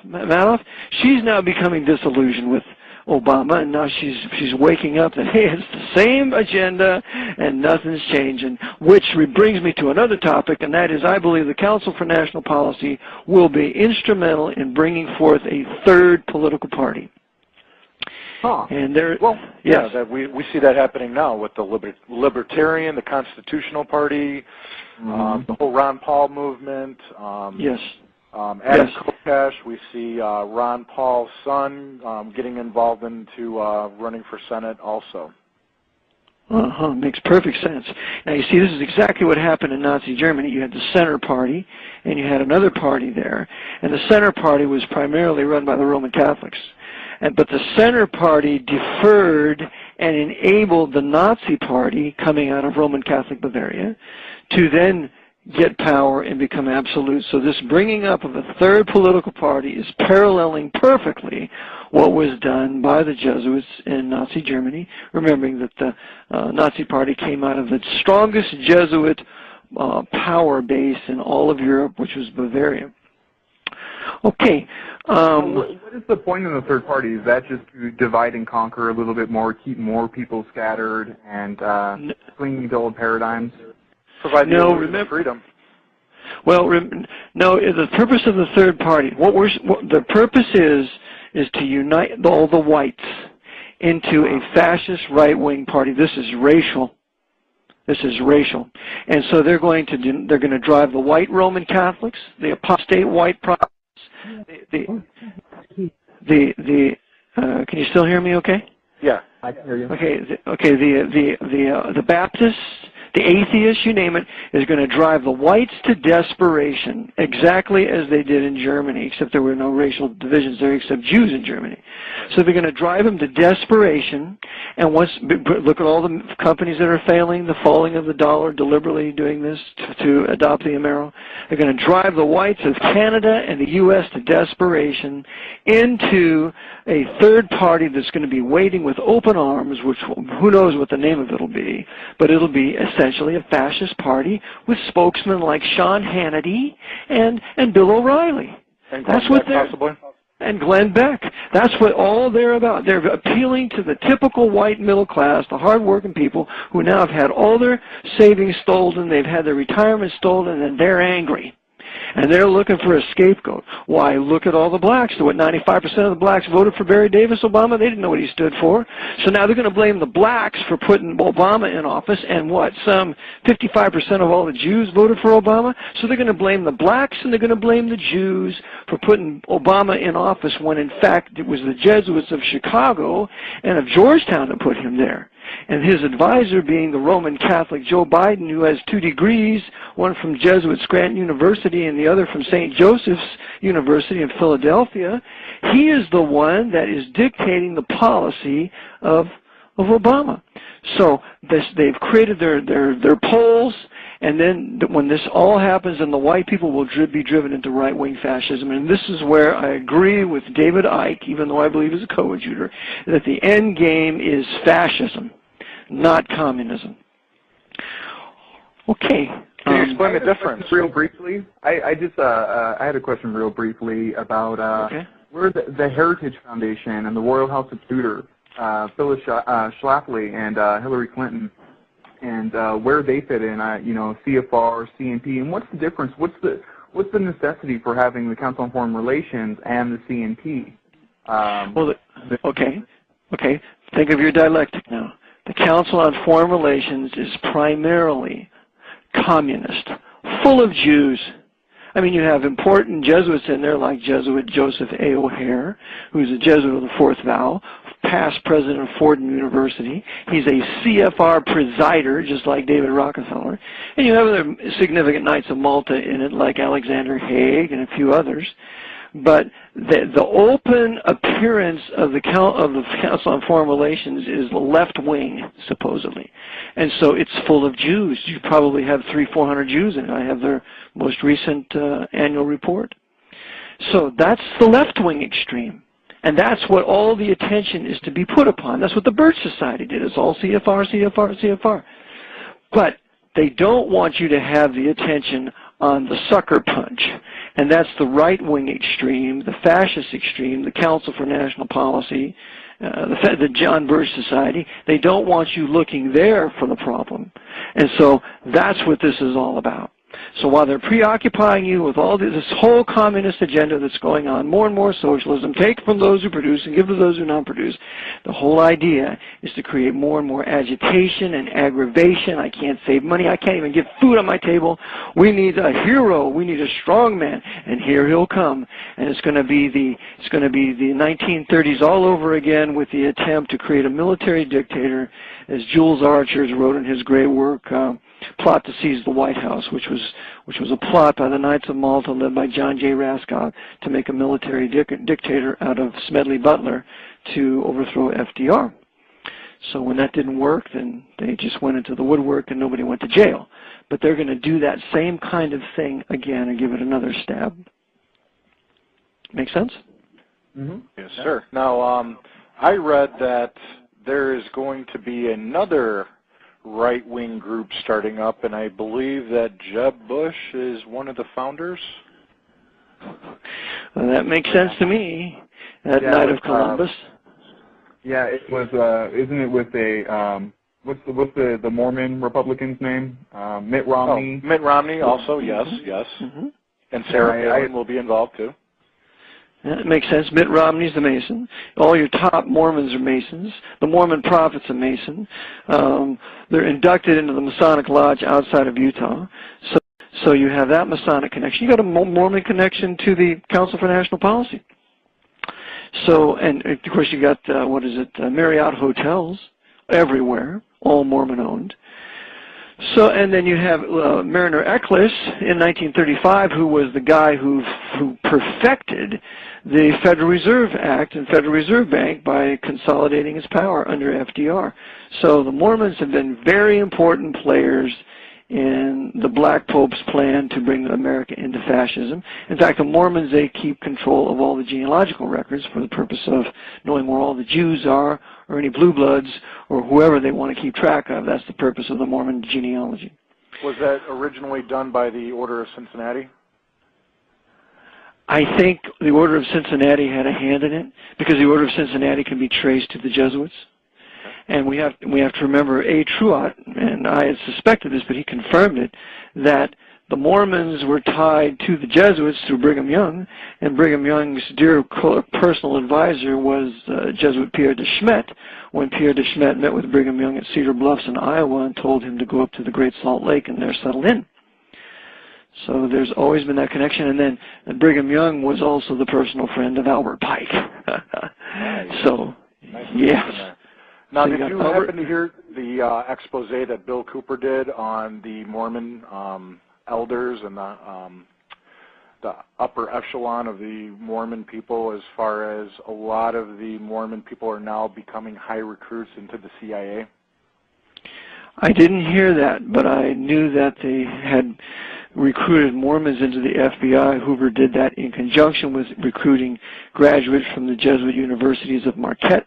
she's now becoming disillusioned with Obama, and now she's waking up that, hey, it's the same agenda and nothing's changing, which brings me to another topic, and that is I believe the Council for National Policy will be instrumental in bringing forth a third political party. Huh. And yes. Yeah, we see that happening now with the Libertarian, the Constitutional Party, the whole Ron Paul movement. Yes. Adam Kokesh, we see Ron Paul's son getting involved into running for Senate also. Makes perfect sense. Now you see, this is exactly what happened in Nazi Germany. You had the Center Party, and you had another party there, and the Center Party was primarily run by the Roman Catholics. But the Center Party deferred and enabled the Nazi Party coming out of Roman Catholic Bavaria to then get power and become absolute. So this bringing up of a third political party is paralleling perfectly what was done by the Jesuits in Nazi Germany, remembering that the Nazi Party came out of the strongest Jesuit power base in all of Europe, which was Bavaria. Okay. What is the point of the third party? Is that just to divide and conquer a little bit more, keep more people scattered, and clinging to old paradigms? Provide freedom. Well, no. The purpose of the third party, the purpose is to unite all the whites into a fascist right-wing party. This is racial. And so they're going to drive the white Roman Catholics, the apostate white Protestants, Can you still hear me? Okay. Yeah. I can hear you. Okay. The Baptists, the atheists, you name it, is going to drive the whites to desperation, exactly as they did in Germany, except there were no racial divisions there except Jews in Germany. So they're going to drive them to desperation, and look at all the companies that are failing, the falling of the dollar, deliberately doing this to adopt the euro. They're going to drive the whites of Canada and the U.S. to desperation into a third party that's going to be waiting with open arms, which who knows what the name of it will be, but it'll be essentially a fascist party with spokesmen like Sean Hannity and Bill O'Reilly. And that's what they're possibly. And Glenn Beck. That's what all they're about. They're appealing to the typical white middle class, the hard-working people who now have had all their savings stolen, they've had their retirement stolen, and they're angry. And they're looking for a scapegoat. Why, look at all the blacks. What, 95% of the blacks voted for Barry Davis Obama? They didn't know what he stood for. So now they're going to blame the blacks for putting Obama in office, and what, some 55% of all the Jews voted for Obama? So they're going to blame the blacks and they're going to blame the Jews for putting Obama in office when, in fact, it was the Jesuits of Chicago and of Georgetown that put him there. And his advisor being the Roman Catholic Joe Biden, who has 2 degrees, one from Jesuit Scranton University and the other from St. Joseph's University in Philadelphia. He is the one that is dictating the policy of Obama. So they've created their polls, and then when this all happens, then the white people will be driven into right-wing fascism. And this is where I agree with David Icke, even though I believe he's a coadjutor, that the end game is fascism, not communism. Okay. Can you explain the difference? Real briefly, I had a question real briefly about where the Heritage Foundation and the Royal House of Tudor, Phyllis Schlafly and Hillary Clinton, and where they fit in, CFR, CNP, and what's the difference? What's the necessity for having the Council on Foreign Relations and the CNP? Okay. Think of your dialectic now. The Council on Foreign Relations is primarily communist, full of Jews. I mean, you have important Jesuits in there like Jesuit Joseph A. O'Hare, who's a Jesuit of the Fourth Vow, past president of Fordham University. He's a CFR presider, just like David Rockefeller. And you have other significant Knights of Malta in it, like Alexander Haig and a few others. But the open appearance of the Council on Foreign Relations is the left wing, supposedly. And so it's full of Jews. You probably have 300-400 Jews in it. I have their most recent annual report. So that's the left wing extreme. And that's what all the attention is to be put upon. That's what the Birch Society did. It's all CFR, CFR, CFR. But they don't want you to have the attention on the sucker punch. And that's the right-wing extreme, the fascist extreme, the Council for National Policy, the John Birch Society. They don't want you looking there for the problem. And so that's what this is all about. So while they're preoccupying you with all this whole communist agenda that's going on, more and more socialism, take from those who produce and give to those who don't produce, the whole idea is to create more and more agitation and aggravation. I can't save money. I can't even get food on my table. We need a hero. We need a strong man. And here he'll come. And it's going to be the 1930s all over again with the attempt to create a military dictator, as Jules Archer wrote in his great work, Plot to Seize the White House, which was a plot by the Knights of Malta led by John J. Raskob to make a military dictator out of Smedley Butler to overthrow FDR. So when that didn't work, then they just went into the woodwork and nobody went to jail. But they're going to do that same kind of thing again and give it another stab. Make sense? Mm-hmm. Yes, sir. Now, I read that there is going to be another right-wing group starting up, and I believe that Jeb Bush is one of the founders. Well, that makes sense to me. That night of Columbus. It was. Isn't it with a what's the Mormon Republican's name? Mitt Romney. Oh, Mitt Romney also. Yes. Mm-hmm. And Sarah Palin will be involved too. That makes sense. Mitt Romney's the Mason. All your top Mormons are Masons. The Mormon Prophet's a Mason. They're inducted into the Masonic Lodge outside of Utah. So you have that Masonic connection. You got a Mormon connection to the Council for National Policy. So, and of course you got, Marriott hotels everywhere, all Mormon-owned. So, and then you have Mariner Eccles in 1935, who was the guy who perfected the Federal Reserve Act and Federal Reserve Bank by consolidating its power under FDR. So the Mormons have been very important players in the Black Pope's plan to bring America into fascism. In fact, the Mormons, they keep control of all the genealogical records for the purpose of knowing where all the Jews are, or any blue bloods, or whoever they want to keep track of. That's the purpose of the Mormon genealogy. Was that originally done by the Order of Cincinnati? I think the Order of Cincinnati had a hand in it, because the Order of Cincinnati can be traced to the Jesuits. And we have to remember A. Truott, and I had suspected this, but he confirmed it, that the Mormons were tied to the Jesuits through Brigham Young, and Brigham Young's dear personal advisor was Jesuit Pierre de Smet, when Pierre de Smet met with Brigham Young at Cedar Bluffs in Iowa and told him to go up to the Great Salt Lake and there settle in. So there's always been that connection, and then Brigham Young was also the personal friend of Albert Pike. So, yes. Now, did you happen to hear the expose that Bill Cooper did on the Mormon elders and the upper echelon of the Mormon people, as far as a lot of the Mormon people are now becoming high recruits into the CIA? I didn't hear that, but I knew that they had recruited Mormons into the FBI. Hoover did that in conjunction with recruiting graduates from the Jesuit universities of Marquette,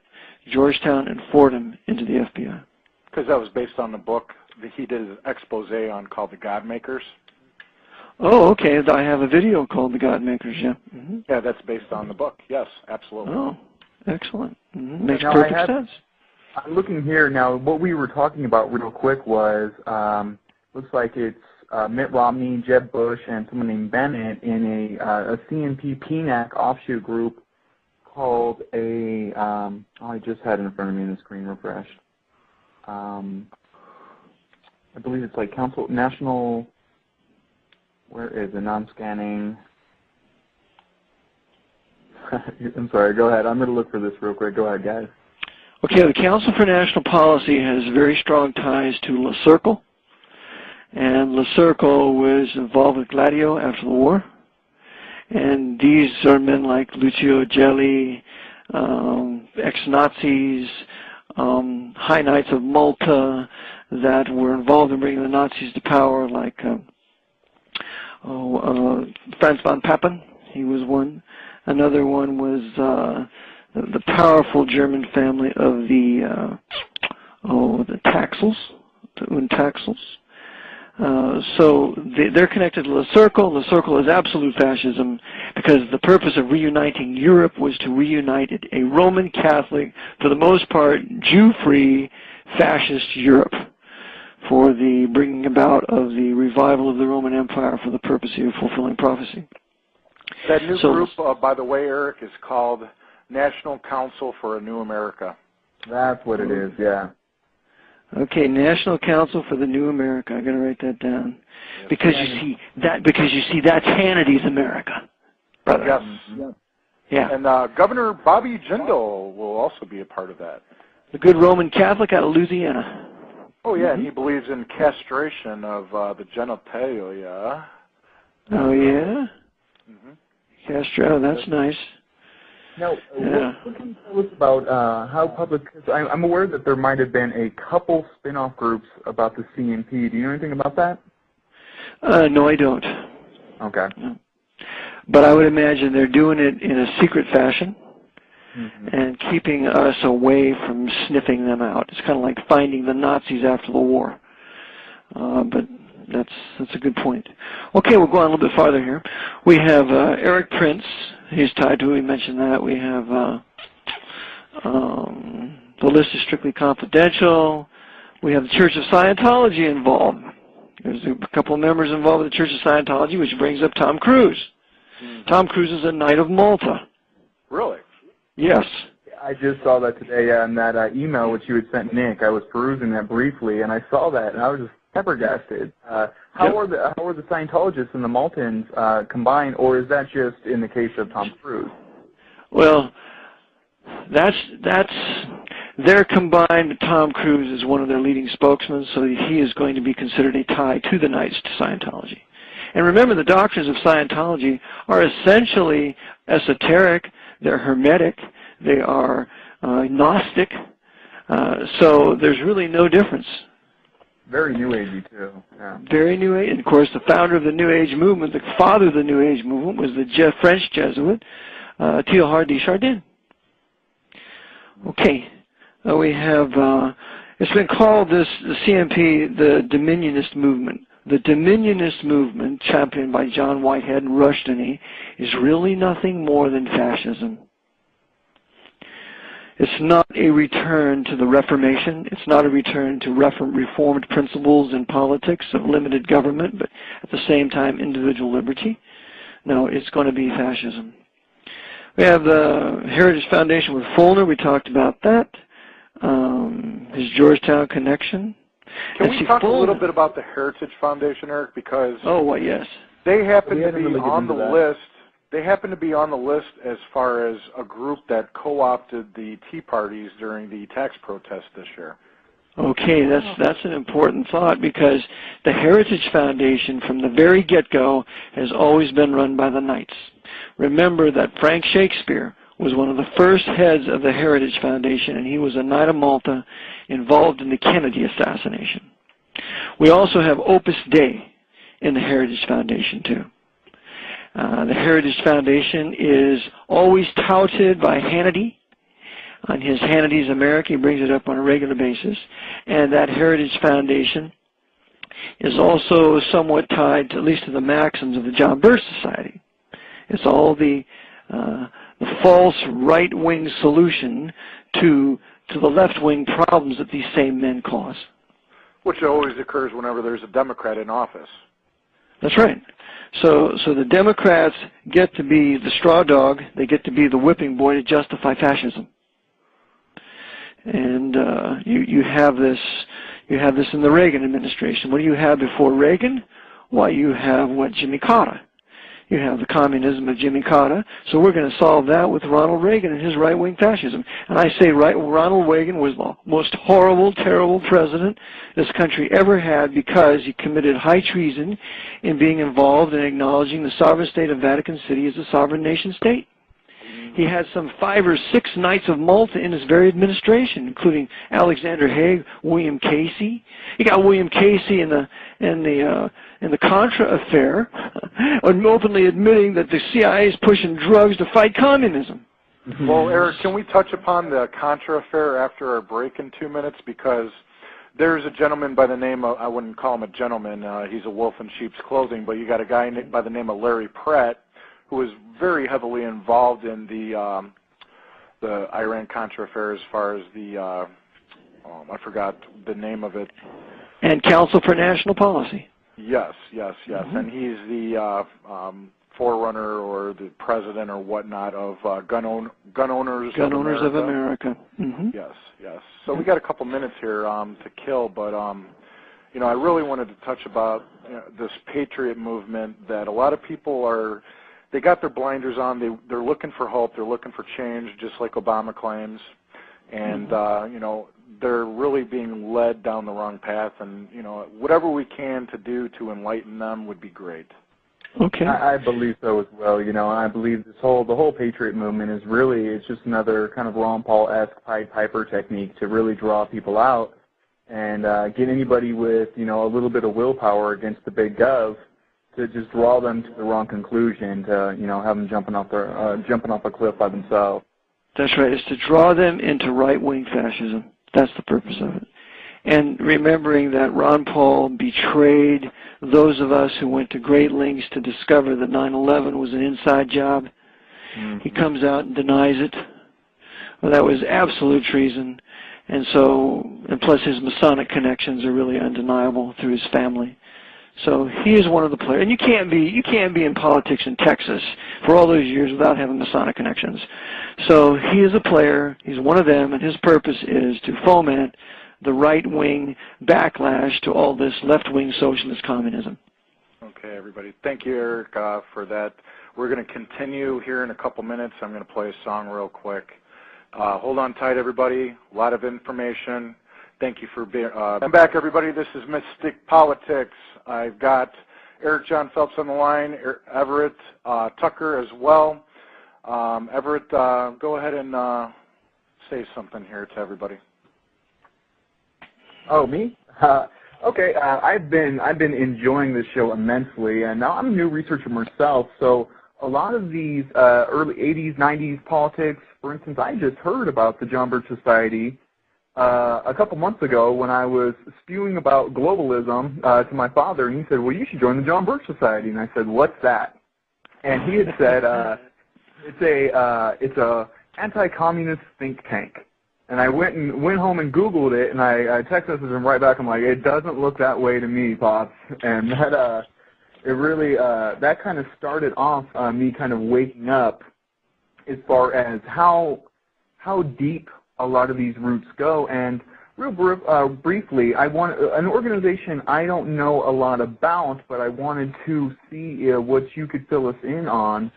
Georgetown, and Fordham into the FBI. Because that was based on the book that he did an expose on called The God Makers. Oh, okay. I have a video called The God Makers, yeah. Mm-hmm. Yeah, that's based on the book. Yes, absolutely. Oh, excellent. Mm-hmm. Makes perfect sense. I'm looking here now. What we were talking about real quick was, looks like it's Mitt Romney, Jeb Bush, and someone named Bennett in a CNP PNAC offshoot group called I just had it in front of me and the screen refreshed. I believe it's like National, where is the non-scanning? I'm sorry, go ahead. I'm going to look for this real quick. Go ahead, guys. Okay, the Council for National Policy has very strong ties to Le Cercle, and Le Cercle was involved with Gladio after the war. And these are men like Lucio Gelli, ex-Nazis, High Knights of Malta that were involved in bringing the Nazis to power, like Franz von Papen. He was one. Another one was the powerful German family of the Taxels, the Untaxels. So they're connected to Le Cercle. Le Cercle is absolute fascism because the purpose of reuniting Europe was to reunite a Roman Catholic, for the most part, Jew-free fascist Europe for the bringing about of the revival of the Roman Empire for the purpose of fulfilling prophecy. That new group, by the way, Eric, is called National Council for a New America. That's what it is, yeah. Okay, National Council for the New America. I'm going to write that down because you see that's Hannity's America, brother. Yes. Yeah. And Governor Bobby Jindal will also be a part of that. The good Roman Catholic out of Louisiana. Oh yeah, and he believes in castration of the genitalia. Oh yeah. Mm-hmm. Castro, that's nice. Now, what can you tell us about how public, because I'm aware that there might have been a couple spin-off groups about the CNP. Do you know anything about that? No, I don't. Okay. No. But I would imagine they're doing it in a secret fashion and keeping us away from sniffing them out. It's kind of like finding the Nazis after the war. But that's a good point. Okay, we'll go on a little bit farther here. We have Eric Prince. He's tied to, we mentioned that. We have the list is strictly confidential. We have the Church of Scientology involved. There's a couple of members involved with the Church of Scientology, which brings up Tom Cruise. Tom Cruise is a Knight of Malta. Really? Yes. I just saw that today in that email which you had sent Nick. I was perusing that briefly, and I saw that, and I was just flabbergasted. How are the Scientologists and the Maltans combined, or is that just in the case of Tom Cruise? Well, That's their combined. Tom Cruise is one of their leading spokesmen, so he is going to be considered a tie to the Knights to Scientology. And remember, the doctrines of Scientology are essentially esoteric. They're hermetic. They are Gnostic. So there's really no difference. Very New Agey, too. Yeah. Very New Age. And, of course, the founder of the New Age movement, the father of the New Age movement, was the French Jesuit, Teilhard de Chardin. Okay. We have, it's been called the CMP, the Dominionist movement. The Dominionist movement, championed by John Whitehead and Rushdie, is really nothing more than fascism. It's not a return to the Reformation. It's not a return to reformed principles in politics of limited government, but at the same time individual liberty. No, it's going to be fascism. We have the Heritage Foundation with Fulner. We talked about that. His Georgetown connection. Can we talk a little bit about the Heritage Foundation, Eric? Because yes, they happen to be on the list. They happen to be on the list as far as a group that co-opted the Tea Parties during the tax protest this year. Okay, that's an important thought, because the Heritage Foundation from the very get-go has always been run by the Knights. Remember that Frank Shakespeare was one of the first heads of the Heritage Foundation, and he was a Knight of Malta involved in the Kennedy assassination. We also have Opus Dei in the Heritage Foundation, too. The Heritage Foundation is always touted by Hannity. On his Hannity's America, he brings it up on a regular basis. And that Heritage Foundation is also somewhat tied, at least to the maxims of the John Birch Society. It's all the false right-wing solution to the left-wing problems that these same men cause. Which always occurs whenever there's a Democrat in office. That's right. So the Democrats get to be the straw dog. They get to be the whipping boy to justify fascism. And you have this in the Reagan administration. What do you have before Reagan? Why, you have Jimmy Carter. You have the communism of Jimmy Carter. So we're going to solve that with Ronald Reagan and his right-wing fascism. And I say Ronald Reagan was the most horrible, terrible president this country ever had, because he committed high treason in being involved in acknowledging the sovereign state of Vatican City as a sovereign nation state. He had some 5 or 6 Knights of Malta in his very administration, including Alexander Haig, William Casey. You got William Casey in the Contra affair, openly admitting that the CIA is pushing drugs to fight communism. Well, Eric, can we touch upon the Contra affair after our break in 2 minutes? Because there's a gentleman by the name of, I wouldn't call him a gentleman, he's a wolf in sheep's clothing, but you got a guy by the name of Larry Pratt, who was very heavily involved in the Iran-Contra affair, as far as the, I forgot the name of it. And Council for National Policy. Yes. Mm-hmm. And he's the forerunner or the president or whatnot of Gun Owners of America. Mm-hmm. Yes. So we got a couple minutes here to kill, but I really wanted to touch about this patriot movement that a lot of people they got their blinders on. They're looking for hope. They're looking for change, just like Obama claims. And, they're really being led down the wrong path. And, whatever we can to do to enlighten them would be great. Okay. I believe so as well. I believe the whole patriot movement is really, it's just another kind of Ron Paul-esque Pied Piper technique to really draw people out and get anybody with, a little bit of willpower against the big gov to just draw them to the wrong conclusion, to have them jumping off a cliff by themselves. That's right. It's to draw them into right-wing fascism. That's the purpose of it. And remembering that Ron Paul betrayed those of us who went to great lengths to discover that 9/11 was an inside job. Mm-hmm. He comes out and denies it. Well, that was absolute treason. And plus his Masonic connections are really undeniable through his family. So he is one of the players. And you can't be in politics in Texas for all those years without having Masonic connections. So he is a player. He's one of them, and his purpose is to foment the right-wing backlash to all this left-wing socialist communism. Okay, everybody. Thank you, Eric, for that. We're going to continue here in a couple minutes. I'm going to play a song real quick. Hold on tight, everybody. A lot of information. Thank you for being. I'm back, everybody. This is Mystic Politics. I've got Eric John Phelps on the line, Everett Tucker as well. Everett, go ahead and say something here to everybody. Oh, me? Okay. I've been enjoying this show immensely, and now I'm a new researcher myself. So a lot of these early '80s, '90s politics. For instance, I just heard about the John Birch Society a couple months ago when I was spewing about globalism to my father, and he said, "Well, you should join the John Birch Society." And I said, "What's that?" And he had said, "It's a anti-communist think tank." And I went home and Googled it, and I text messaged him right back. I'm like, "It doesn't look that way to me, Pops." And that it really that kind of started off me kind of waking up as far as how deep a lot of these roots go. And real briefly, I want an organization I don't know a lot about, but I wanted to see what you could fill us in on,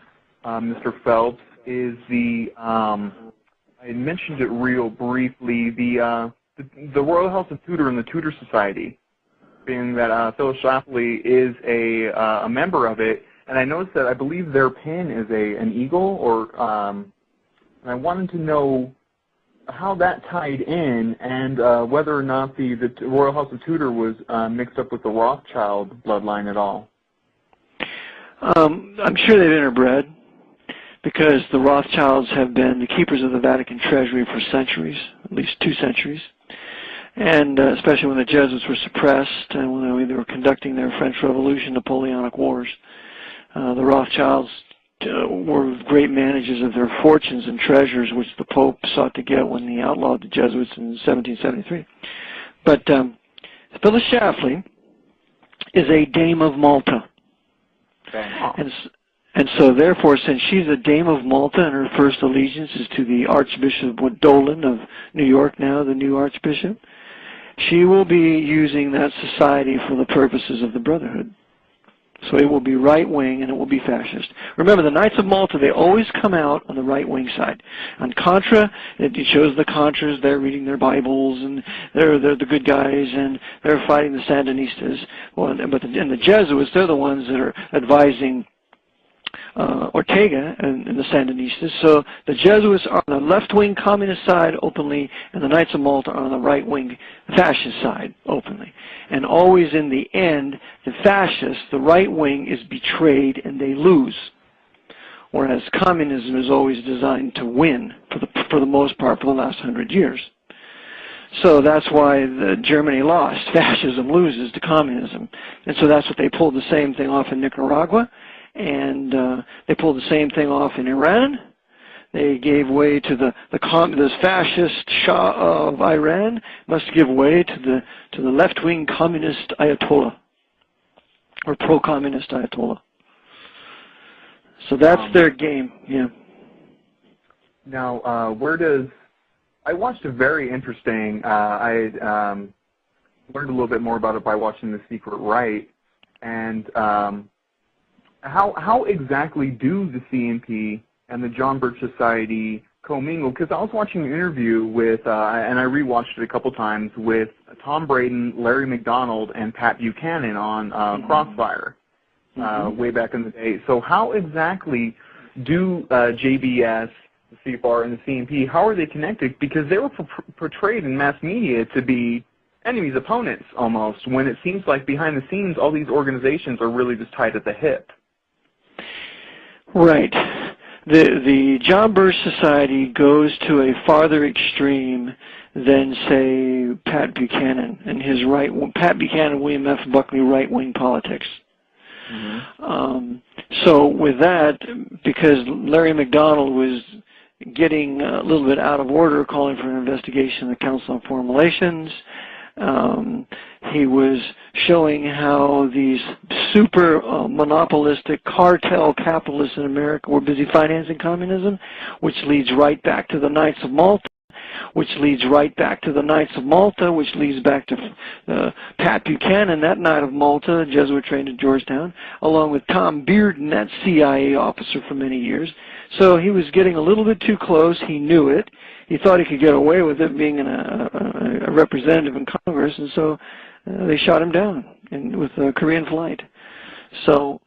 Mr. Phelps, is the I mentioned it real briefly, the Royal House of Tudor and the Tudor Society, being that Phyllis Schlafly is a member of it, and I noticed that I believe their pin is an eagle, or and I wanted to know how that tied in, and whether or not the Royal House of Tudor was mixed up with the Rothschild bloodline at all. I'm sure they've interbred, because the Rothschilds have been the keepers of the Vatican treasury for centuries, at least 2 centuries, and especially when the Jesuits were suppressed and when they were conducting their French Revolution, Napoleonic Wars. The Rothschilds were great managers of their fortunes and treasures, which the Pope sought to get when he outlawed the Jesuits in 1773. But Phyllis Schlafly is a Dame of Malta. And so, therefore, since she's a Dame of Malta and her first allegiance is to the Archbishop Dolan of New York now, the new Archbishop, she will be using that society for the purposes of the Brotherhood. So it will be right-wing and it will be fascist. Remember, the Knights of Malta, they always come out on the right-wing side. On Contra, it shows the Contras, they're reading their Bibles, and they're the good guys, and they're fighting the Sandinistas. Well, but the Jesuits, they're the ones that are advising Ortega and the Sandinistas. So the Jesuits are on the left-wing communist side openly, and the Knights of Malta are on the right-wing fascist side openly. And always in the end, the fascists, the right-wing, is betrayed and they lose. Whereas communism is always designed to win for the most part for the last 100 years. So that's why Germany lost. Fascism loses to communism. And so that's what they pulled the same thing off in Nicaragua. And they pulled the same thing off in Iran. They gave way to the fascist Shah of Iran must give way to the left-wing communist Ayatollah, or pro-communist Ayatollah. So that's their game. Yeah. Now, I watched a very interesting. I learned a little bit more about it by watching The Secret Right, and how exactly do the CNP and the John Birch Society commingle? Because I was watching an interview with, and I rewatched it a couple times, with Tom Braden, Larry McDonald, and Pat Buchanan on Crossfire way back in the day. So how exactly do JBS, the CFR, and the CNP, how are they connected? Because they were portrayed in mass media to be enemies, opponents almost, when it seems like behind the scenes all these organizations are really just tied at the hip. Right. The John Birch Society goes to a farther extreme than, say, Pat Buchanan and his Pat Buchanan, William F. Buckley right-wing politics. So with that, because Larry McDonald was getting a little bit out of order, calling for an investigation of the Council on Foreign Relations, he was showing how these super monopolistic cartel capitalists in America were busy financing communism, which leads right back to the Knights of Malta, which leads right back to the Knights of Malta, which leads back to Pat Buchanan, that Knight of Malta, Jesuit trained at Georgetown, along with Tom Bearden, that CIA officer for many years. So he was getting a little bit too close. He knew it. He thought he could get away with it being a representative in Congress, and so they shot him down with a Korean flight. So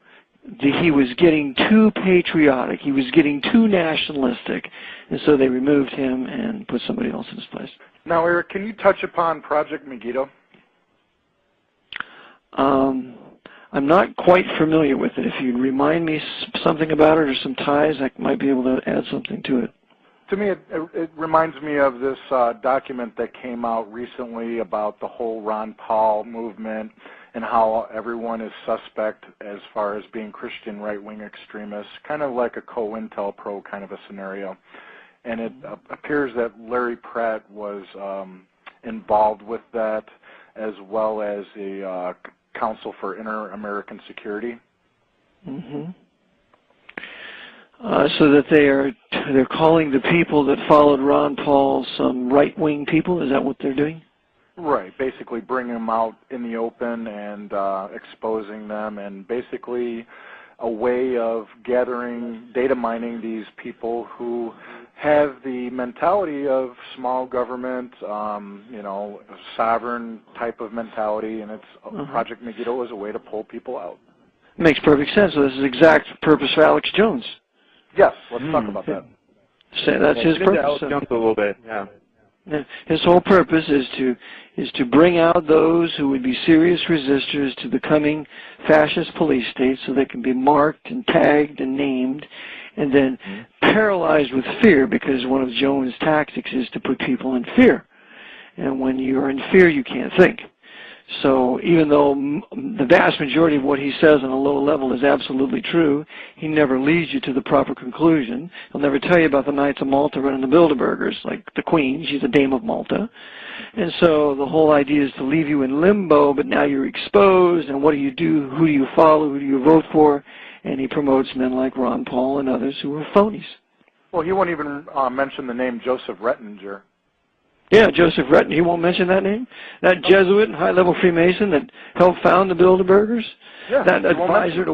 he was getting too patriotic. He was getting too nationalistic, and so they removed him and put somebody else in his place. Now, Eric, can you touch upon Project Megiddo? I'm not quite familiar with it. If you'd remind me something about it or some ties, I might be able to add something to it. To me, it reminds me of this document that came out recently about the whole Ron Paul movement and how everyone is suspect as far as being Christian right-wing extremists, kind of like a COINTELPRO kind of a scenario. And it appears that Larry Pratt was involved with that, as well as the Council for Inter-American Security. Mm-hmm. So that they're calling the people that followed Ron Paul some right-wing people? Is that what they're doing? Right, basically bringing them out in the open and exposing them, and basically a way of gathering, data mining these people who have the mentality of small government, sovereign type of mentality, and it's Project Megiddo is a way to pull people out. Makes perfect sense. So this is the exact purpose for Alex Jones. Yes, let's talk about that. So that's his purpose. Alex Jones a little bit, yeah. His whole purpose is to bring out those who would be serious resistors to the coming fascist police state, so they can be marked and tagged and named, and then paralyzed with fear, because one of Jones' tactics is to put people in fear. And when you're in fear, you can't think. So even though the vast majority of what he says on a low level is absolutely true, he never leads you to the proper conclusion. He'll never tell you about the Knights of Malta running the Bilderbergers, like the Queen. She's a Dame of Malta. And so the whole idea is to leave you in limbo, but now you're exposed, and what do you do? Who do you follow? Who do you vote for? And he promotes men like Ron Paul and others who are phonies. Well, he won't even mention the name Joseph Rettinger. Yeah, Joseph Rettinger. He won't mention that name? That Jesuit and high-level Freemason that helped found the Bilderbergers? Yeah, that advisor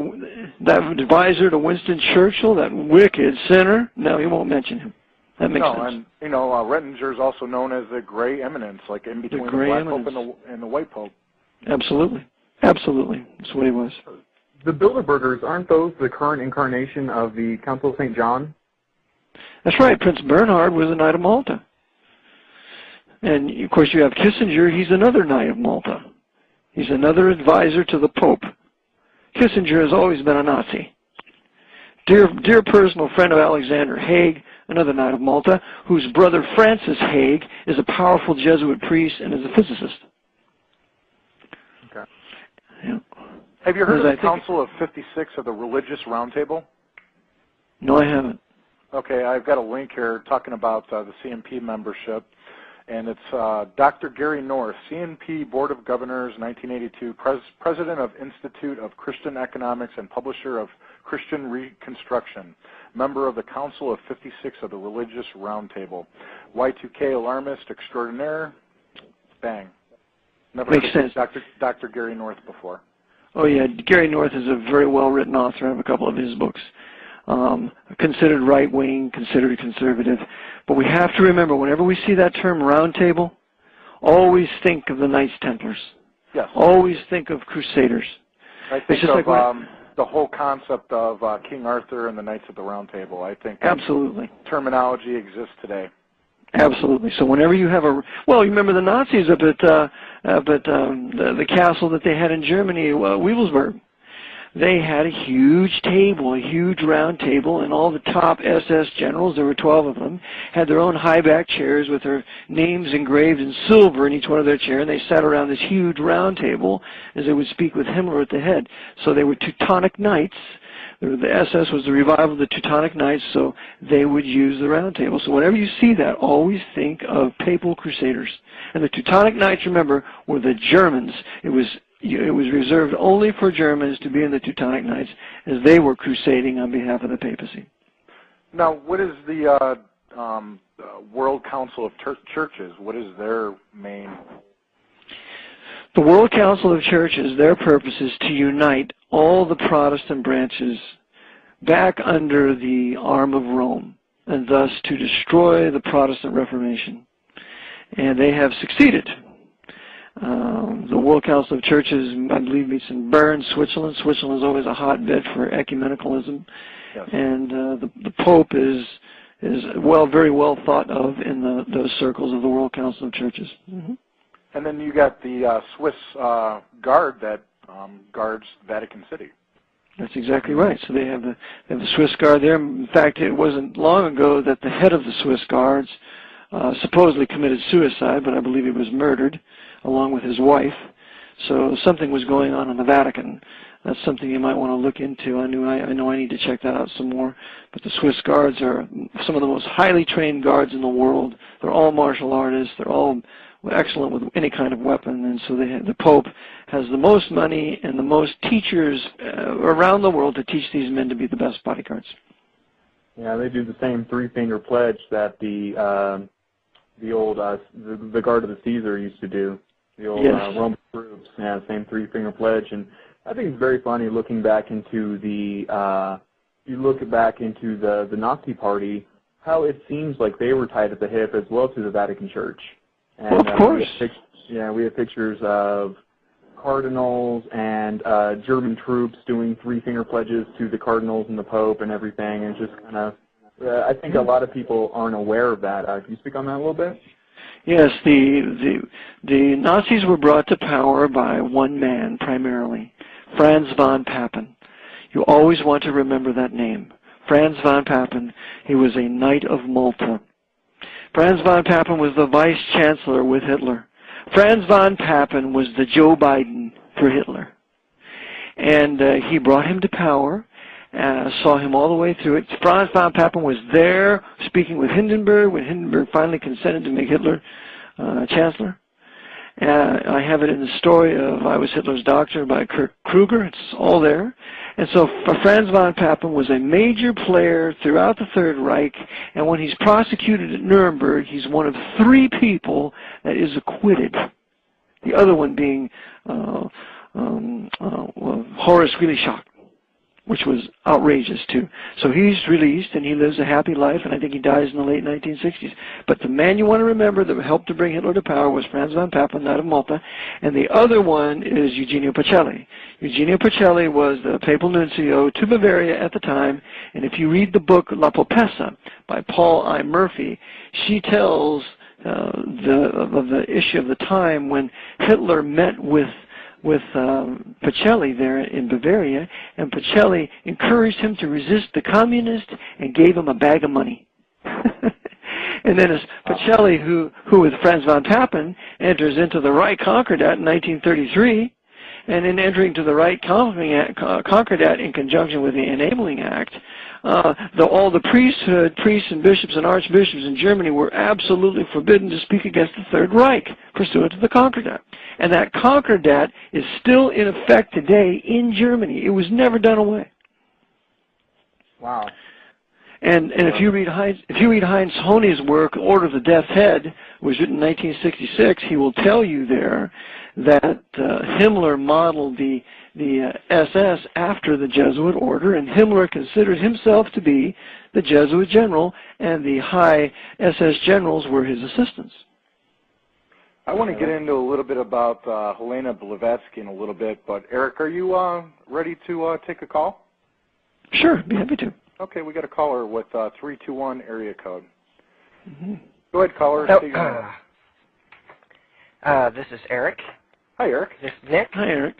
to Winston Churchill, that wicked sinner? No, he won't mention him. That makes sense. And, Rettinger is also known as the Gray Eminence, like in between the Black Pope and the White Pope. Absolutely. Absolutely. That's what he was. The Bilderbergers, aren't those the current incarnation of the Council of St. John? That's right. Prince Bernhard was a Knight of Malta. And, of course, you have Kissinger. He's another Knight of Malta. He's another advisor to the Pope. Kissinger has always been a Nazi. Dear personal friend of Alexander Haig, another Knight of Malta, whose brother Francis Haig is a powerful Jesuit priest and is a physicist. Okay. Yeah. Have you heard of the Council of 56 of the Religious Roundtable? No, I haven't. Okay, I've got a link here talking about the CNP membership. And it's Dr. Gary North, CNP Board of Governors, 1982, President of Institute of Christian Economics and publisher of Christian Reconstruction, member of the Council of 56 of the Religious Roundtable, Y2K alarmist extraordinaire, bang. Never Makes sense. Dr. Gary North before. Oh, yeah, Gary North is a very well-written author. I have a couple of his books. Considered right-wing, considered conservative. But we have to remember, whenever we see that term round table, always think of the Knights Templars. Yes. Always think of Crusaders. I think of the whole concept of King Arthur and the Knights of the Round Table. I think absolutely terminology exists today. Absolutely. So whenever you have you remember the Nazis up at the castle that they had in Germany, Wewelsburg. They had a huge table, a huge round table, and all the top SS generals, there were 12 of them, had their own high-back chairs with their names engraved in silver in each one of their chairs, and they sat around this huge round table as they would speak with Himmler at the head. So they were Teutonic Knights. The SS was the revival of the Teutonic Knights, so they would use the round table. So whenever you see that, always think of Papal Crusaders. And the Teutonic Knights, remember, were the Germans. It was reserved only for Germans to be in the Teutonic Knights, as they were crusading on behalf of the papacy. Now, what is the World Council of Churches? What is their main? The World Council of Churches, their purpose is to unite all the Protestant branches back under the arm of Rome, and thus to destroy the Protestant Reformation. And they have succeeded. The World Council of Churches, I believe, meets in Bern, Switzerland. Switzerland is always a hotbed for ecumenicalism. Yes. And the Pope is very well thought of in those circles of the World Council of Churches. Mm-hmm. And then you got the Swiss guard that guards Vatican City. That's exactly right. So they have the Swiss guard there. In fact, it wasn't long ago that the head of the Swiss guards supposedly committed suicide, but I believe he was murdered along with his wife. So something was going on in the Vatican. That's something you might want to look into. I know I need to check that out some more. But the Swiss guards are some of the most highly trained guards in the world. They're all martial artists. They're all excellent with any kind of weapon. And so the Pope has the most money and the most teachers around the world to teach these men to be the best bodyguards. Yeah, they do the same three-finger pledge that the guard of the Caesar used to do. The old yes. Roman troops, yeah, same three-finger pledge. And I think it's very funny looking back into the Nazi Party, how it seems like they were tied at the hip as well to the Vatican Church. And, well, of course. We have pictures of cardinals and German troops doing three-finger pledges to the cardinals and the Pope and everything, and just kind of, I think a lot of people aren't aware of that. Can you speak on that a little bit? Yes, the Nazis were brought to power by one man primarily, Franz von Papen. You always want to remember that name, Franz von Papen. He was a Knight of Malta. Franz von Papen was the vice chancellor with Hitler. Franz von Papen was the Joe Biden for Hitler. And he brought him to power, saw him all the way through it. Franz von Papen was there speaking with Hindenburg when Hindenburg finally consented to make Hitler chancellor. I have it in the story of I Was Hitler's Doctor by Kurt Kruger. It's all there. And so Franz von Papen was a major player throughout the Third Reich, and when he's prosecuted at Nuremberg, he's one of 3 people that is acquitted. The other one being Horace Greeley-Schock, which was outrageous too. So he's released and he lives a happy life, and I think he dies in the late 1960s. But the man you want to remember that helped to bring Hitler to power was Franz von Papen, Knight of Malta, and the other one is Eugenio Pacelli. Eugenio Pacelli was the papal nuncio to Bavaria at the time, and if you read the book La Popessa by Paul I. Murphy, she tells the issue of the time when Hitler met with Pacelli there in Bavaria, and Pacelli encouraged him to resist the communists and gave him a bag of money. And then as Pacelli, who with Franz von Papen, enters into the Reich Concordat in 1933, and in entering to the Reich Concordat in conjunction with the Enabling Act, all the priesthood, priests and bishops and archbishops in Germany were absolutely forbidden to speak against the Third Reich pursuant to the Concordat. And that Concordat is still in effect today in Germany. It was never done away. Wow. And if you read Heinz Honey's work, Order of the Death's Head, was written in 1966, he will tell you there that Himmler modeled the SS after the Jesuit order, and Himmler considered himself to be the Jesuit general, and the high SS generals were his assistants. I want to get into a little bit about Helena Blavatsky in a little bit, but Eric, are you ready to take a call? Sure, be happy to. Okay, we got a caller with 321 area code. Mm-hmm. Go ahead, caller. This is Eric. Hi, Eric. This is Nick. Hi, Eric.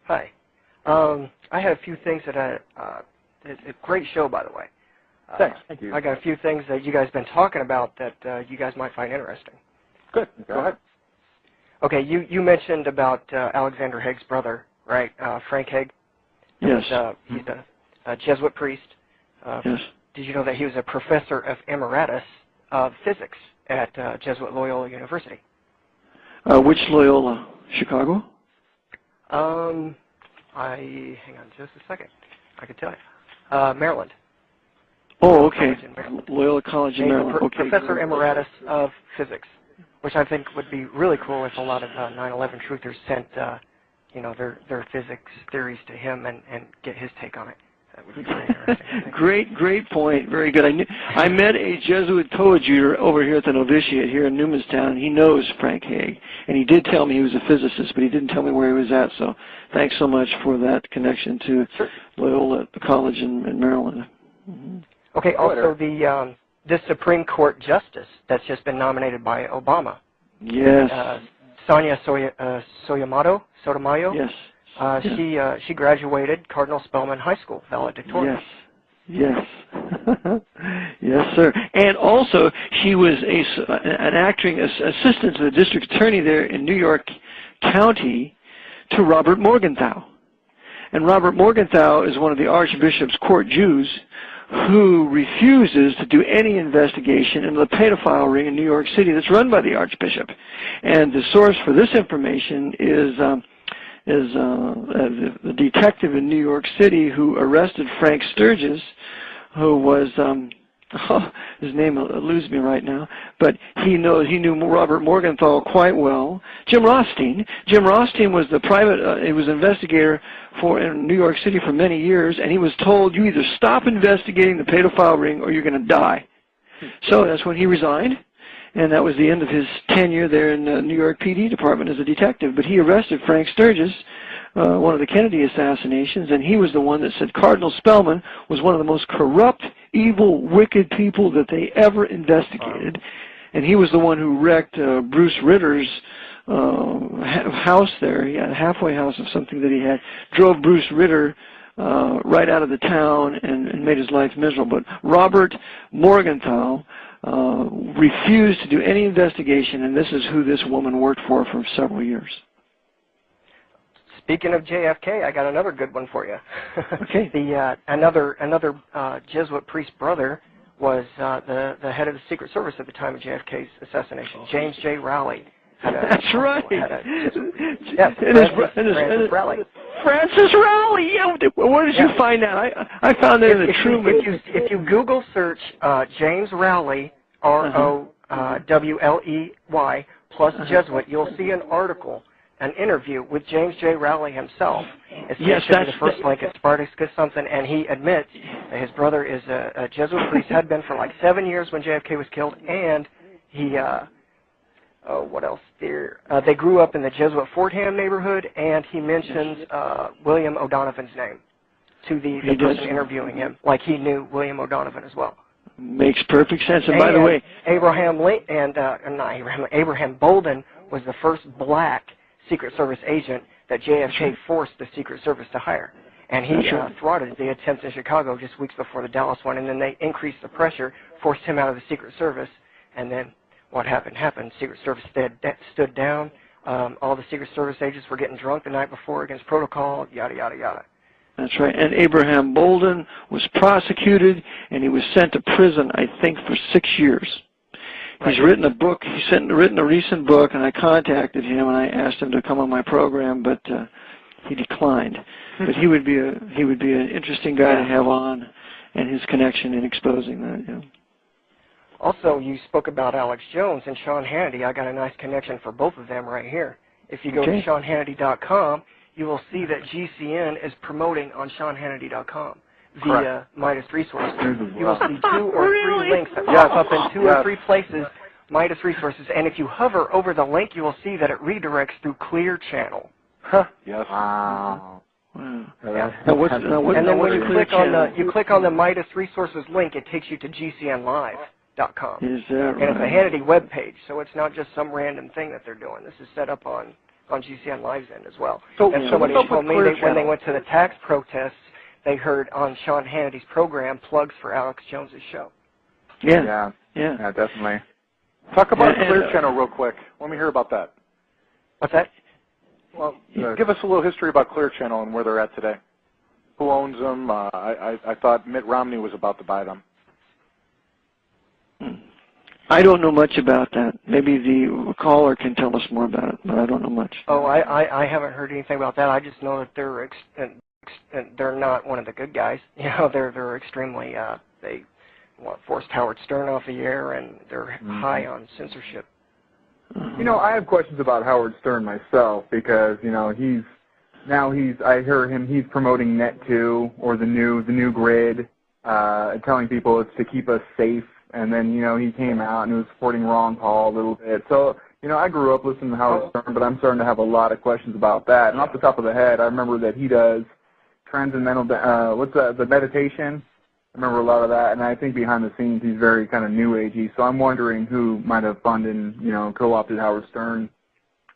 Hi. I have a few things that it's a great show, by the way. Thanks. Thank you. I got a few things that you guys have been talking about that you guys might find interesting. Good. Go ahead. Okay, you mentioned about Alexander Haig's brother, right? Frank Haig. Yes. He's a Jesuit priest. Yes. Did you know that he was a professor of emeritus of physics at Jesuit Loyola University? Which Loyola? Chicago? Hang on just a second. I can tell you. Maryland. Oh, okay. Loyola College in Maryland. Okay. Professor emeritus of physics, which I think would be really cool if a lot of 9/11 truthers sent, their physics theories to him and get his take on it. That would be very interesting. Great point. Very good. I met a Jesuit coadjutor over here at the novitiate here in Newmanstown, and he knows Frank Hague. And he did tell me he was a physicist, but he didn't tell me where he was at. So thanks so much for that connection to Loyola College in Maryland. Mm-hmm. Okay, also the Supreme Court Justice that's just been nominated by Obama. Yes. Sonia Sotomayor. Yes. She graduated Cardinal Spellman High School, valedictorian. Yes. Yes, sir. And also, she was an acting assistant to the district attorney there in New York County to Robert Morgenthau. And Robert Morgenthau is one of the Archbishop's court Jews who refuses to do any investigation into the pedophile ring in New York City that's run by the Archbishop. And the source for this information is the detective in New York City who arrested Frank Sturgis, who was his name eludes me right now, but he knew Robert Morgenthau quite well. Jim Rothstein was the private he was an investigator in New York City for many years, and he was told, you either stop investigating the pedophile ring or you're going to die. So that's when he resigned. And that was the end of his tenure there in the New York PD department as a detective. But he arrested Frank Sturgis, one of the Kennedy assassinations, and he was the one that said Cardinal Spellman was one of the most corrupt, evil, wicked people that they ever investigated. And he was the one who wrecked Bruce Ritter's house there. He had a halfway house of something that he had, drove Bruce Ritter right out of the town and made his life miserable. But Robert Morgenthau refused to do any investigation, and this is who this woman worked for several years. Speaking of JFK, I got another good one for you. Okay. Another Jesuit priest brother was the head of the Secret Service at the time of JFK's assassination, James J. Rowley. That's right. Francis Rowley. Francis Rowley. Yeah. Where did you find that? I found that in the Truman. If you Google search James Rowley, Rowley plus Jesuit, you'll see an article, an interview with James J. Rowley himself. Yes, that's the first link at Spartacus something, and he admits that his brother is a Jesuit priest, had been for like 7 years when JFK was killed, and he. What else there? They grew up in the Jesuit Fordham neighborhood, and he mentions William O'Donovan's name to the person interviewing him, like he knew William O'Donovan as well. Makes perfect sense. And by the way, Abraham Bolden was the first black Secret Service agent that JFK forced the Secret Service to hire. And he thwarted the attempts in Chicago just weeks before the Dallas one, and then they increased the pressure, forced him out of the Secret Service, and then what happened? Secret Service stood down. All the Secret Service agents were getting drunk the night before against protocol, yada, yada, yada. That's right. And Abraham Bolden was prosecuted, and he was sent to prison, I think, for 6 years. He's written a book. He's written a recent book, and I contacted him, and I asked him to come on my program, but he declined. But he would be an interesting guy to have on, and his connection in exposing that. Yeah. Also, you spoke about Alex Jones and Sean Hannity. I got a nice connection for both of them right here. If you go to SeanHannity.com, you will see that GCN is promoting on SeanHannity.com via Midas Resources. You will see 2 or 3 links that pop up in 2 or 3 places, Midas Resources. And if you hover over the link, you will see that it redirects through Clear Channel. Yes. Wow. Yeah. And then when you click on the Midas Resources link, it takes you to GCNLive.com. Is that right? And it's a Hannity web page, so it's not just some random thing that they're doing. This is set up on GCN Live's end as well. And somebody told me that when they went to the tax protests, they heard on Sean Hannity's program plugs for Alex Jones's show. Yeah, definitely. Talk about Clear Channel real quick. Let me hear about that. What's that? Well, give us a little history about Clear Channel and where they're at today. Who owns them? I thought Mitt Romney was about to buy them. I don't know much about that. Maybe the caller can tell us more about it, but I don't know much. Oh, I haven't heard anything about that. I just know that they're not one of the good guys. You know, they're extremely they forced Howard Stern off the air, and they're high on censorship. You know, I have questions about Howard Stern myself because, you know, he's now I hear he's promoting Net2 or the new grid, telling people it's to keep us safe. And then, he came out and he was supporting Ron Paul a little bit. So, I grew up listening to Howard Stern, but I'm starting to have a lot of questions about that. And off the top of the head, I remember that he does transcendental, the meditation? I remember a lot of that. And I think behind the scenes, he's very kind of new agey. So I'm wondering who might have funded and, co-opted Howard Stern.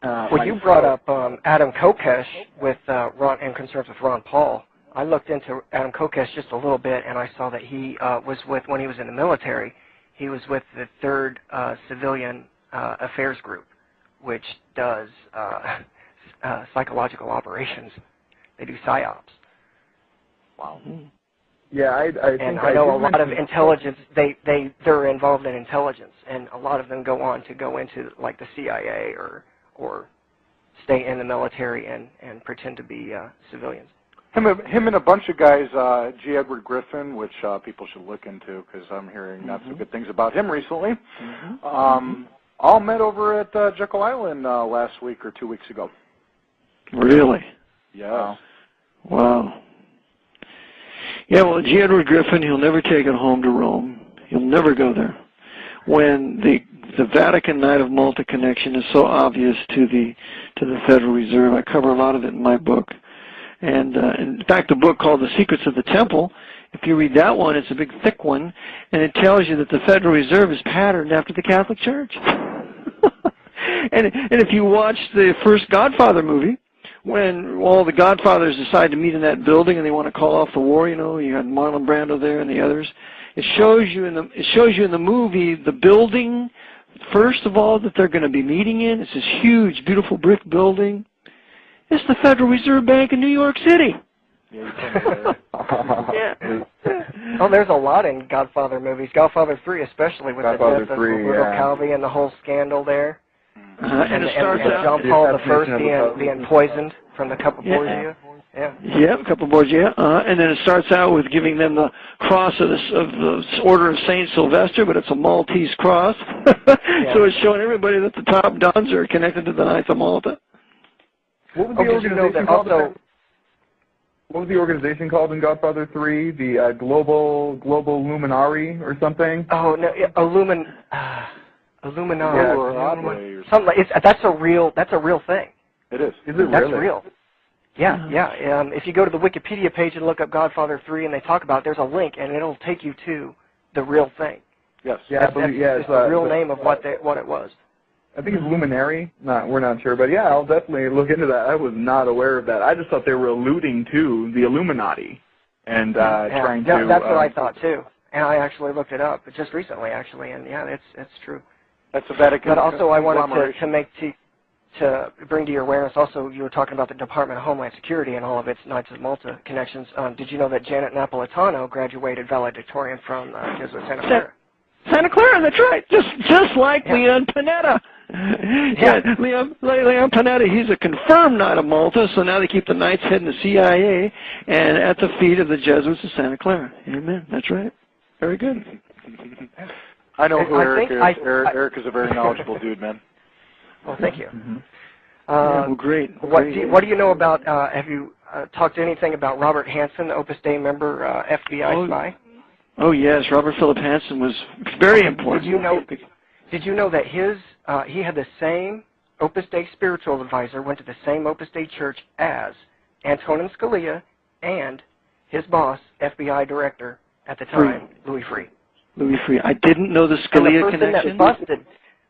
Well, you brought up Adam Kokesh with and concerns with Ron Paul. I looked into Adam Kokesh just a little bit, and I saw that he was when he was in the military, he was with the 3rd Civilian Affairs Group, which does psychological operations. They do psyops. Wow. Yeah, I know a lot of intelligence. They're involved in intelligence, and a lot of them go into like the CIA or stay in the military and pretend to be civilians. Him and a bunch of guys, G. Edward Griffin, which people should look into because I'm hearing not so good things about him recently. All met over at Jekyll Island last week or 2 weeks ago. Really? Yeah. Wow. Yeah, well, G. Edward Griffin, he'll never take it home to Rome. He'll never go there. When the Vatican Knight of Malta connection is so obvious to the Federal Reserve, I cover a lot of it in my book. And in fact, a book called The Secrets of the Temple, if you read that one, it's a big, thick one, and it tells you that the Federal Reserve is patterned after the Catholic Church. and if you watch the first Godfather movie, when all the Godfathers decide to meet in that building and they want to call off the war, you had Marlon Brando there and the others. It shows you in the movie the building, first of all, that they're going to be meeting in. It's this huge, beautiful brick building. It's the Federal Reserve Bank in New York City. Yeah. Oh, there's a lot in Godfather movies. Godfather 3 especially with Godfather the death 3, of Little Calvi and the whole scandal there. And it starts out John Paul I being poisoned from the cup of Borgia. Yeah. Yeah, a couple of boards, yeah. And then it starts out with giving them the cross of the Order of Saint Sylvester, but it's a Maltese cross. So it's showing everybody that the top dons are connected to the Knights of Malta. What was the organization called? What was the organization called in Godfather 3? The Global Luminari or something? Oh no, Illuminati. Yeah, something like that's a real thing. It is. Is it That's really? real. Yeah, yeah. If you go to the Wikipedia page and look up Godfather 3 and they talk about it, there's a link and it'll take you to the real thing. Yes. Yeah, it's the real name of what it was. I think it's Luminary. We're not sure, but yeah, I'll definitely look into that. I was not aware of that. I just thought they were alluding to the Illuminati and trying to. That's what I thought too, and I actually looked it up just recently, actually, and yeah, it's true. That's a Vatican. But also, I wanted to bring to your awareness. Also, you were talking about the Department of Homeland Security and all of its Knights of Malta connections. Did you know that Janet Napolitano graduated valedictorian from Jesuit Santa Clara? Santa Clara, that's right. Just like Leon Panetta. Yeah, Leon Panetta, he's a confirmed Knight of Malta, so now they keep the Knights head in the CIA and at the feet of the Jesuits of Santa Clara. Amen. That's right. Very good. I know who Eric is. Eric is a very knowledgeable dude, man. Well, thank you. Well, great. What do you know about, have you talked anything about Robert Hansen, the Opus Dei member, FBI spy? Oh, yes. Robert Philip Hansen was very important. Did you know that he had the same Opus Dei spiritual advisor, went to the same Opus Dei church as Antonin Scalia and his boss, FBI director at the time, Louis Freeh. Louis Freeh. I didn't know the Scalia connection.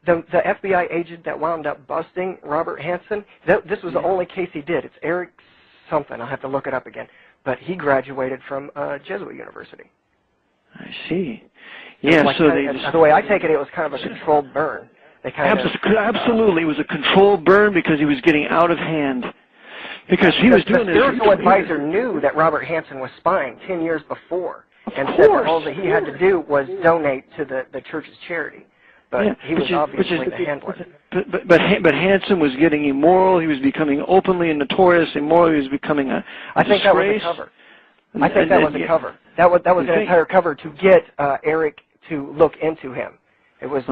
The FBI agent that wound up busting Robert Hansen, this was the only case he did. It's Eric something. I'll have to look it up again. But he graduated from Jesuit University. I see. Yeah, so the way I take it, it was kind of a controlled burn. Absolutely, it was a controlled burn because he was getting out of hand. Because he was doing this. The spiritual advisor knew that Robert Hansen was spying 10 years before, and said that all that he had to do was donate to the church's charity. But he was obviously the handler. But Hansen was getting immoral. He was becoming openly and notorious immoral. He was becoming a I think that was a cover. I think that was a cover. That was an entire cover to get Eric to look into him. That was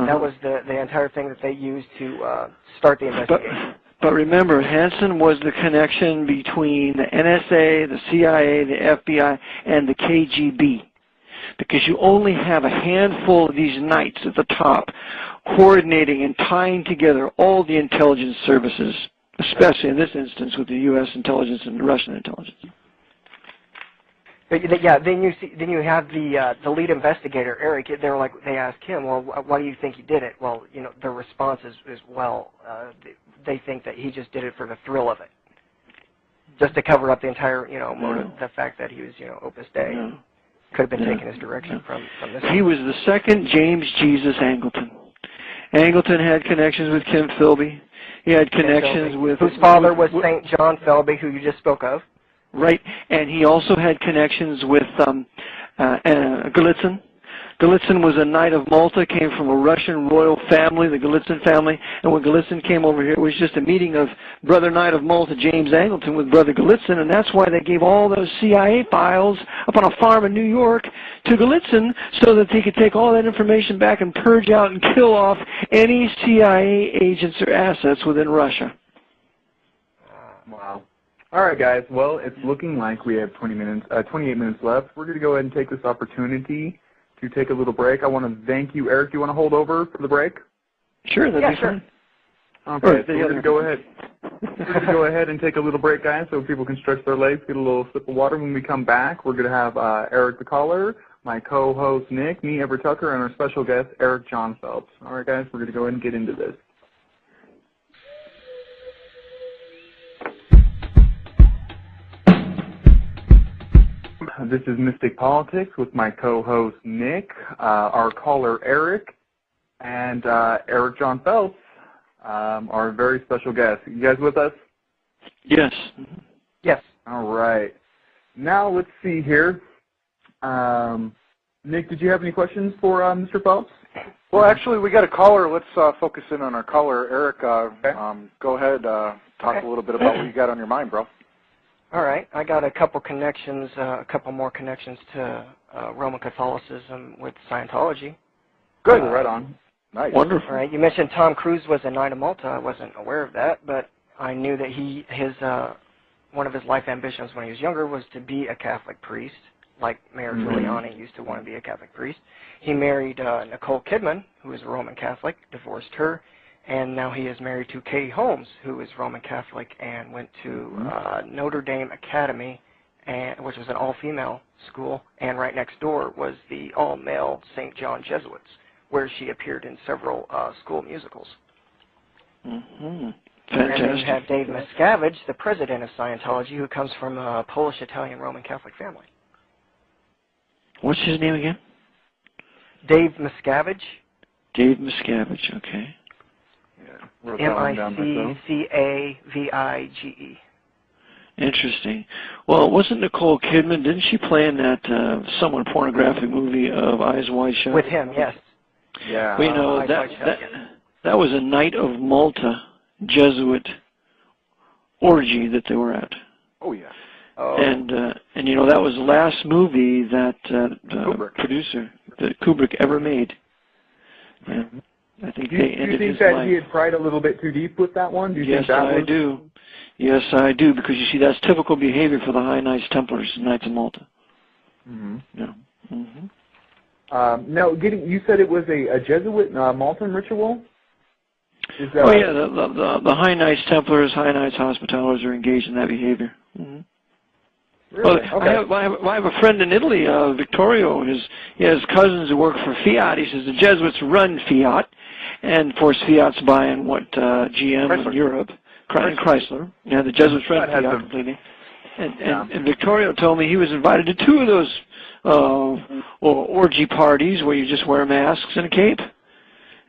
the entire thing that they used to start the investigation. But remember, Hansen was the connection between the NSA, the CIA, the FBI, and the KGB. Because you only have a handful of these knights at the top coordinating and tying together all the intelligence services, especially in this instance with the U.S. intelligence and the Russian intelligence. But yeah, then you have the lead investigator, Eric. They ask him, well, why do you think he did it? Well, you know, the response is well, they think that he just did it for the thrill of it, just to cover up the entire, you know, motive, the fact that he was, you know, Opus Dei. No. Could have been taken his direction from this. He was the second James Jesus Angleton. Angleton had connections with Kim Philby. He had connections with... Whose father was St. John Philby, who you just spoke of. Right, and he also had connections with Gallitzin. Gallitzin was a Knight of Malta, came from a Russian royal family, the Gallitzin family, and when Gallitzin came over here, it was just a meeting of Brother Knight of Malta, James Angleton, with Brother Gallitzin, and that's why they gave all those CIA files up on a farm in New York to Gallitzin so that they could take all that information back and purge out and kill off any CIA agents or assets within Russia. Wow. All right, guys. Well, it's looking like we have 28 minutes left. We're going to go ahead and take this opportunity to take a little break. I want to thank you, Eric. Do you want to hold over for the break? Sure, that'd be fine. Okay, so we're going to go ahead. We're going to go ahead and take a little break, guys, so people can stretch their legs, get a little sip of water. When we come back, we're going to have Eric the caller, my co-host Nick, me, Everett Tucker, and our special guest, Eric John Phelps. All right, guys, we're going to go ahead and get into this. This is Mystic Politics with my co-host Nick, our caller Eric, and Eric John Phelps, our very special guest. You guys with us? Yes. Yes. All right. Now let's see here. Nick, did you have any questions for Mr. Phelps? Well, actually, we got a caller. Let's focus in on our caller, Eric. Go ahead, talk a little bit about what you got on your mind, bro. All right, I got a couple more connections to Roman Catholicism with Scientology. Good, right on. Nice. Wonderful. All right, you mentioned Tom Cruise was a Knight of Malta. I wasn't aware of that, but I knew that one of his life ambitions when he was younger was to be a Catholic priest, like Mayor Giuliani used to want to be a Catholic priest. He married Nicole Kidman, who is a Roman Catholic, divorced her, and now he is married to Katie Holmes, who is Roman Catholic and went to Notre Dame Academy, which was an all-female school, and right next door was the all-male St. John Jesuits, where she appeared in several school musicals. Fantastic. And then you have Dave Miscavige, the president of Scientology, who comes from a Polish-Italian Roman Catholic family. What's his name again? Dave Miscavige. Dave Miscavige, okay. M-I-C-C-A-V-I-G-E. Interesting. Well, wasn't Nicole Kidman, didn't she play in that somewhat pornographic movie of Eyes Wide Shut? With him, yes. Yeah. Well, you know, that was a Knight of Malta Jesuit orgy that they were at. Oh, yeah. Oh. And you know, that was the last movie that Kubrick ever made. Yeah. I think do you think that he had pried a little bit too deep with that one? Do you think that I do. Yes, I do, because you see, that's typical behavior for the High Knights Templars, Knights of Malta. Mm-hmm. Yeah. Mm-hmm. Now, you said it was a Jesuit Maltan ritual? Oh, yeah, the High Knights Templars, High Knights Hospitallers are engaged in that behavior. Mm-hmm. Really? Well, I have a friend in Italy, Vittorio. He has cousins who work for Fiat. He says the Jesuits run Fiat, and of course Fiat's buying what GM Chrysler. in Europe, and Chrysler. Yeah, the Jesuits run Fiat completely. And Vittorio told me he was invited to 2 of those orgy parties where you just wear masks and a cape.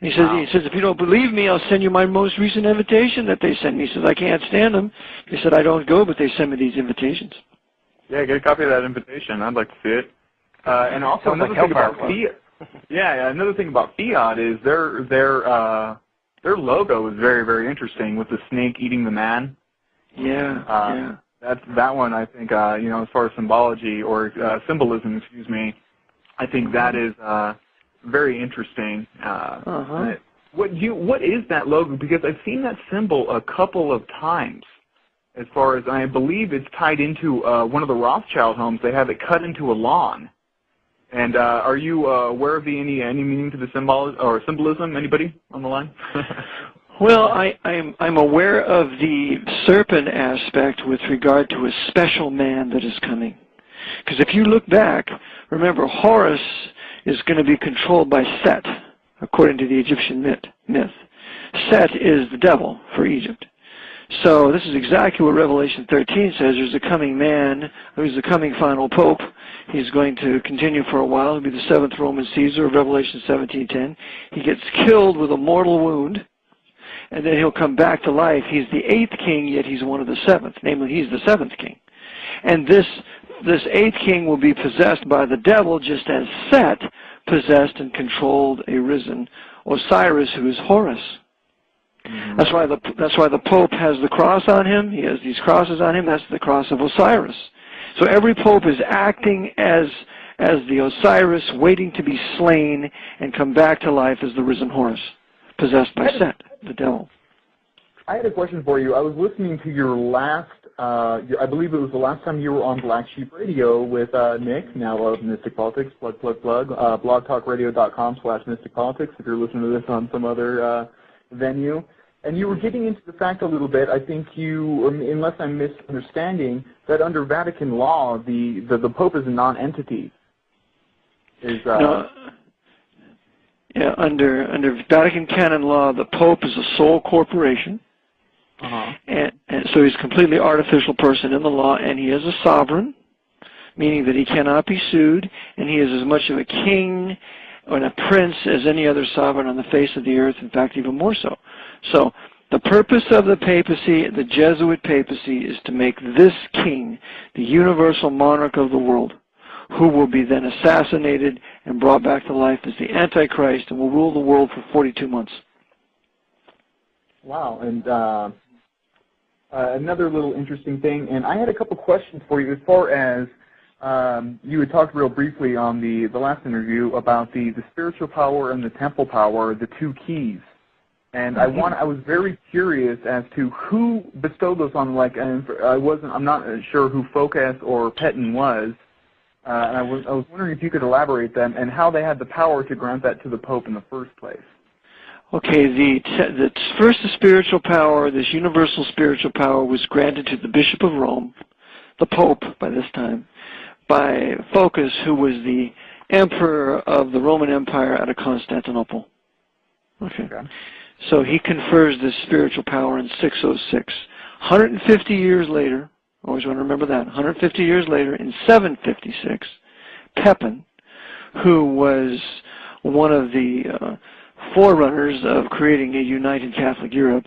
And he says, if you don't believe me, I'll send you my most recent invitation that they sent me. He says, I can't stand them. He said, I don't go, but they send me these invitations. Yeah, get a copy of that invitation. I'd like to see it. And also another thing about Fiat. Another thing about Fiat is their logo is very, very interesting with the snake eating the man. Yeah. That one, I think, you know, as far as symbology or symbolism, I think that is very interesting. What is that logo? Because I've seen that symbol a couple of times. As far as I believe, it's tied into one of the Rothschild homes. They have it cut into a lawn. And are you aware of any meaning to the symbol or symbolism? Anybody on the line? Well, I'm aware of the serpent aspect with regard to a special man that is coming. Because if you look back, remember Horus is going to be controlled by Set, according to the Egyptian myth. Set is the devil for Egypt. So this is exactly what Revelation 13 says. There's a coming man who's the coming final pope. He's going to continue for a while. He'll be the 7th Roman Caesar of Revelation 17:10. He gets killed with a mortal wound, and then he'll come back to life. He's the 8th king, yet he's one of the 7th. Namely, he's the 7th king. And this 8th king will be possessed by the devil, just as Set possessed and controlled a risen Osiris, who is Horus. Mm-hmm. That's why the Pope has the cross on him. He has these crosses on him. That's the cross of Osiris. So every Pope is acting as the Osiris, waiting to be slain and come back to life as the risen Horus, possessed by Set, the devil. I had a question for you. I was listening to your last, I believe it was the last time you were on Black Sheep Radio with Nick, now of Mystic Politics, plug, blogtalkradio.com/Mystic Politics, if you're listening to this on some other venue. And you were getting into the fact a little bit, I think you, unless I'm misunderstanding, that under Vatican law, the Pope is a non-entity. No. Yeah, under Vatican canon law, the Pope is a sole corporation. Uh-huh. And so he's a completely artificial person in the law, and he is a sovereign, meaning that he cannot be sued, and he is as much of a king or a prince as any other sovereign on the face of the earth, in fact, even more so. So the purpose of the papacy, the Jesuit papacy, is to make this king the universal monarch of the world, who will be then assassinated and brought back to life as the Antichrist and will rule the world for 42 months. Wow, and another little interesting thing, and I had a couple questions for you as far as you had talked real briefly on the last interview about the spiritual power and the temple power, the two keys. And Mm-hmm. I was very curious as to who bestowed those on, like, I'm not sure who Foxe or Petton was, and I was wondering if you could elaborate them and how they had the power to grant that to the Pope in the first place. Okay, the first spiritual power, this universal spiritual power, was granted to the Bishop of Rome, the Pope by this time, by Foxe, who was the emperor of the Roman Empire out of Constantinople. Okay. So he confers this spiritual power in 606. 150 years later, always want to remember that, 150 years later, in 756, Pepin, who was one of the forerunners of creating a united Catholic Europe,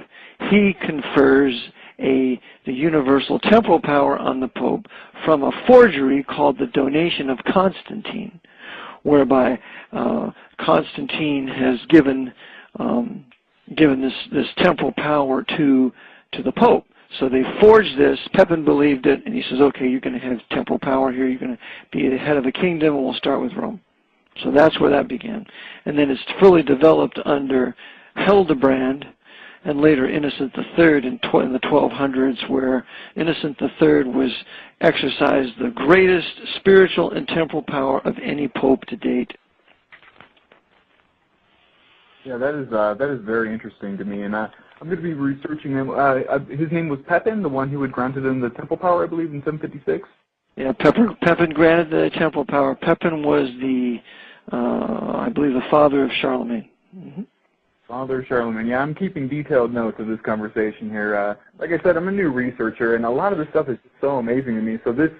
he confers the universal temporal power on the Pope from a forgery called the Donation of Constantine, whereby Constantine has given this temporal power to the Pope. So they forged this. Pepin believed it, and he says, okay, you're going to have temporal power here. You're going to be the head of a kingdom, and we'll start with Rome. So that's where that began. And then it's fully developed under Hildebrand and later Innocent III in the 1200s, where Innocent III was exercised the greatest spiritual and temporal power of any pope to date. Yeah, that is very interesting to me, and I'm going to be researching him. His name was Pepin, the one who had granted him the temple power, I believe, in 756. Yeah, Pepin granted the temporal power. Pepin was I believe, the father of Charlemagne. Mm-hmm. Father of Charlemagne. Yeah, I'm keeping detailed notes of this conversation here. Like I said, I'm a new researcher, and a lot of this stuff is just so amazing to me. So this,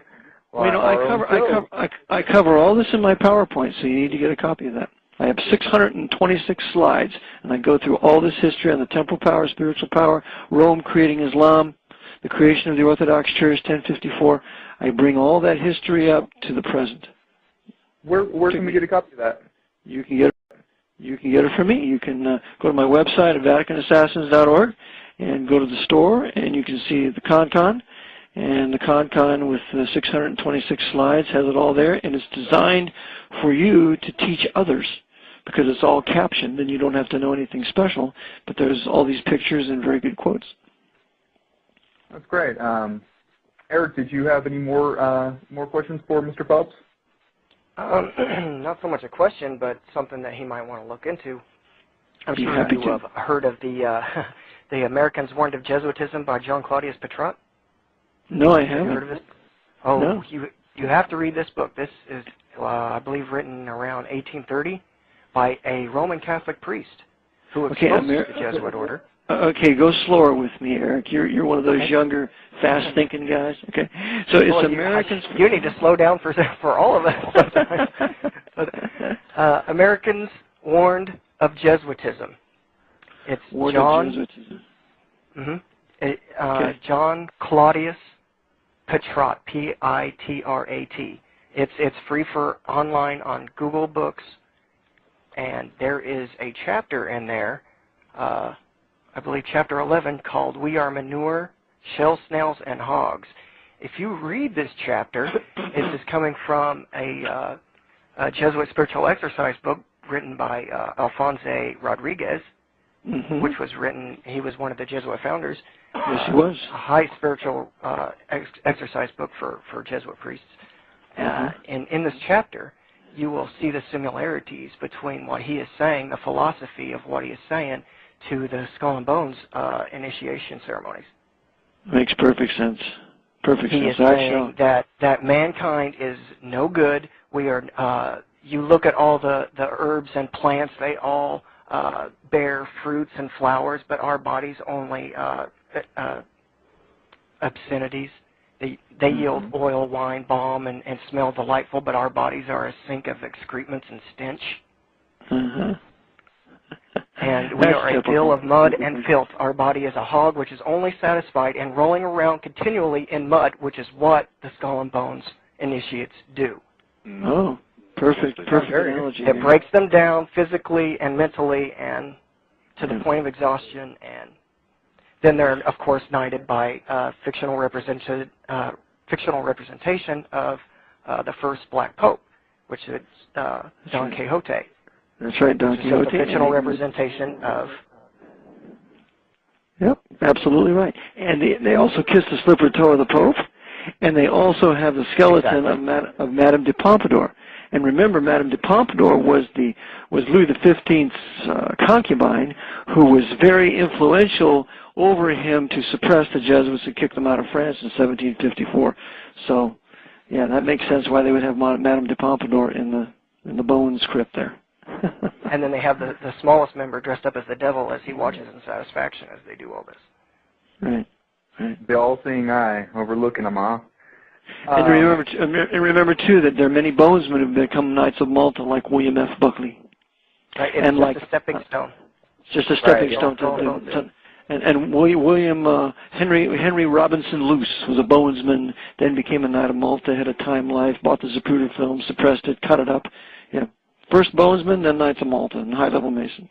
I cover all this in my PowerPoint, so you need to get a copy of that. I have 626 slides, and I go through all this history on the temporal power, spiritual power, Rome creating Islam, the creation of the Orthodox Church, 1054. I bring all that history up to the present. Where can we get a copy of that? You can get it from me. You can go to my website at VaticanAssassins.org and go to the store, and you can see the Con. And the Con with the 626 slides has it all there, and it's designed for you to teach others. because it's all captioned and you don't have to know anything special, but there's all these pictures and very good quotes. That's great. Eric, did you have any more questions for Mr. Phelps? Not so much a question, but something that he might want to look into. I'm sure happy you to. have heard of the Americans Warned of Jesuitism by John Claudius Petrot. No, I Have you haven't. heard of this? Oh, No. You have to read this book. This is, I believe, written around 1830 by a Roman Catholic priest who exposed the Jesuit order. Okay, go slower with me, Eric. You're one of those younger, fast-thinking guys. Okay, so it's Americans. You need to slow down for all of us. Americans Warned of Jesuitism. It's Warned John. of Jesuitism. Okay. John Claudius Petrot, P-I-T-R-A-T. It's free for online on Google Books, and there is a chapter in there. I believe chapter 11, called We Are Manure, Shell Snails, and Hogs. If you read this chapter, it is coming from a Jesuit spiritual exercise book written by Alphonse Rodriguez, which was written, he was one of the Jesuit founders. Yes, he was. A high spiritual exercise book for Jesuit priests. And in this chapter, you will see the similarities between what he is saying, the philosophy of what he is saying, to the Skull and Bones initiation ceremonies. Makes perfect sense. Perfect he sense. Is saying that mankind is no good. We are. You look at all the herbs and plants; they all bear fruits and flowers, but our bodies only obscenities. They yield oil, wine, balm, and smell delightful, but our bodies are a sink of excrements and stench. And we are a deal of mud and filth. Our body is a hog which is only satisfied in rolling around continually in mud, which is what the Skull and Bones initiates do. Oh, perfect analogy. It breaks them down physically and mentally and to the point of exhaustion, and then they're, of course, knighted by fictional representation of the first Black Pope, which is Don Quixote. That's right, Don Quixote. The fictional representation of... Yep, absolutely right. And they also kiss the slipper toe of the Pope, and they also have the skeleton of Madame de Pompadour. And remember, Madame de Pompadour was Louis XV's concubine, who was very influential over him to suppress the Jesuits and kick them out of France in 1754. So, yeah, that makes sense why they would have Madame de Pompadour in the Bones crypt there. And then they have the smallest member dressed up as the devil as he watches in satisfaction as they do all this. Right. The all-seeing eye overlooking them all. And remember too that there are many bonesmen who have become Knights of Malta, like William F. Buckley. Right, it's and just a stepping stone. It's just a stepping stone. And William Henry Robinson Luce was a bonesman, then became a Knight of Malta, had a time life, bought the Zapruder film, suppressed it, cut it up. Yeah. First bonesman, then Knights of Malta, and high-level Masons.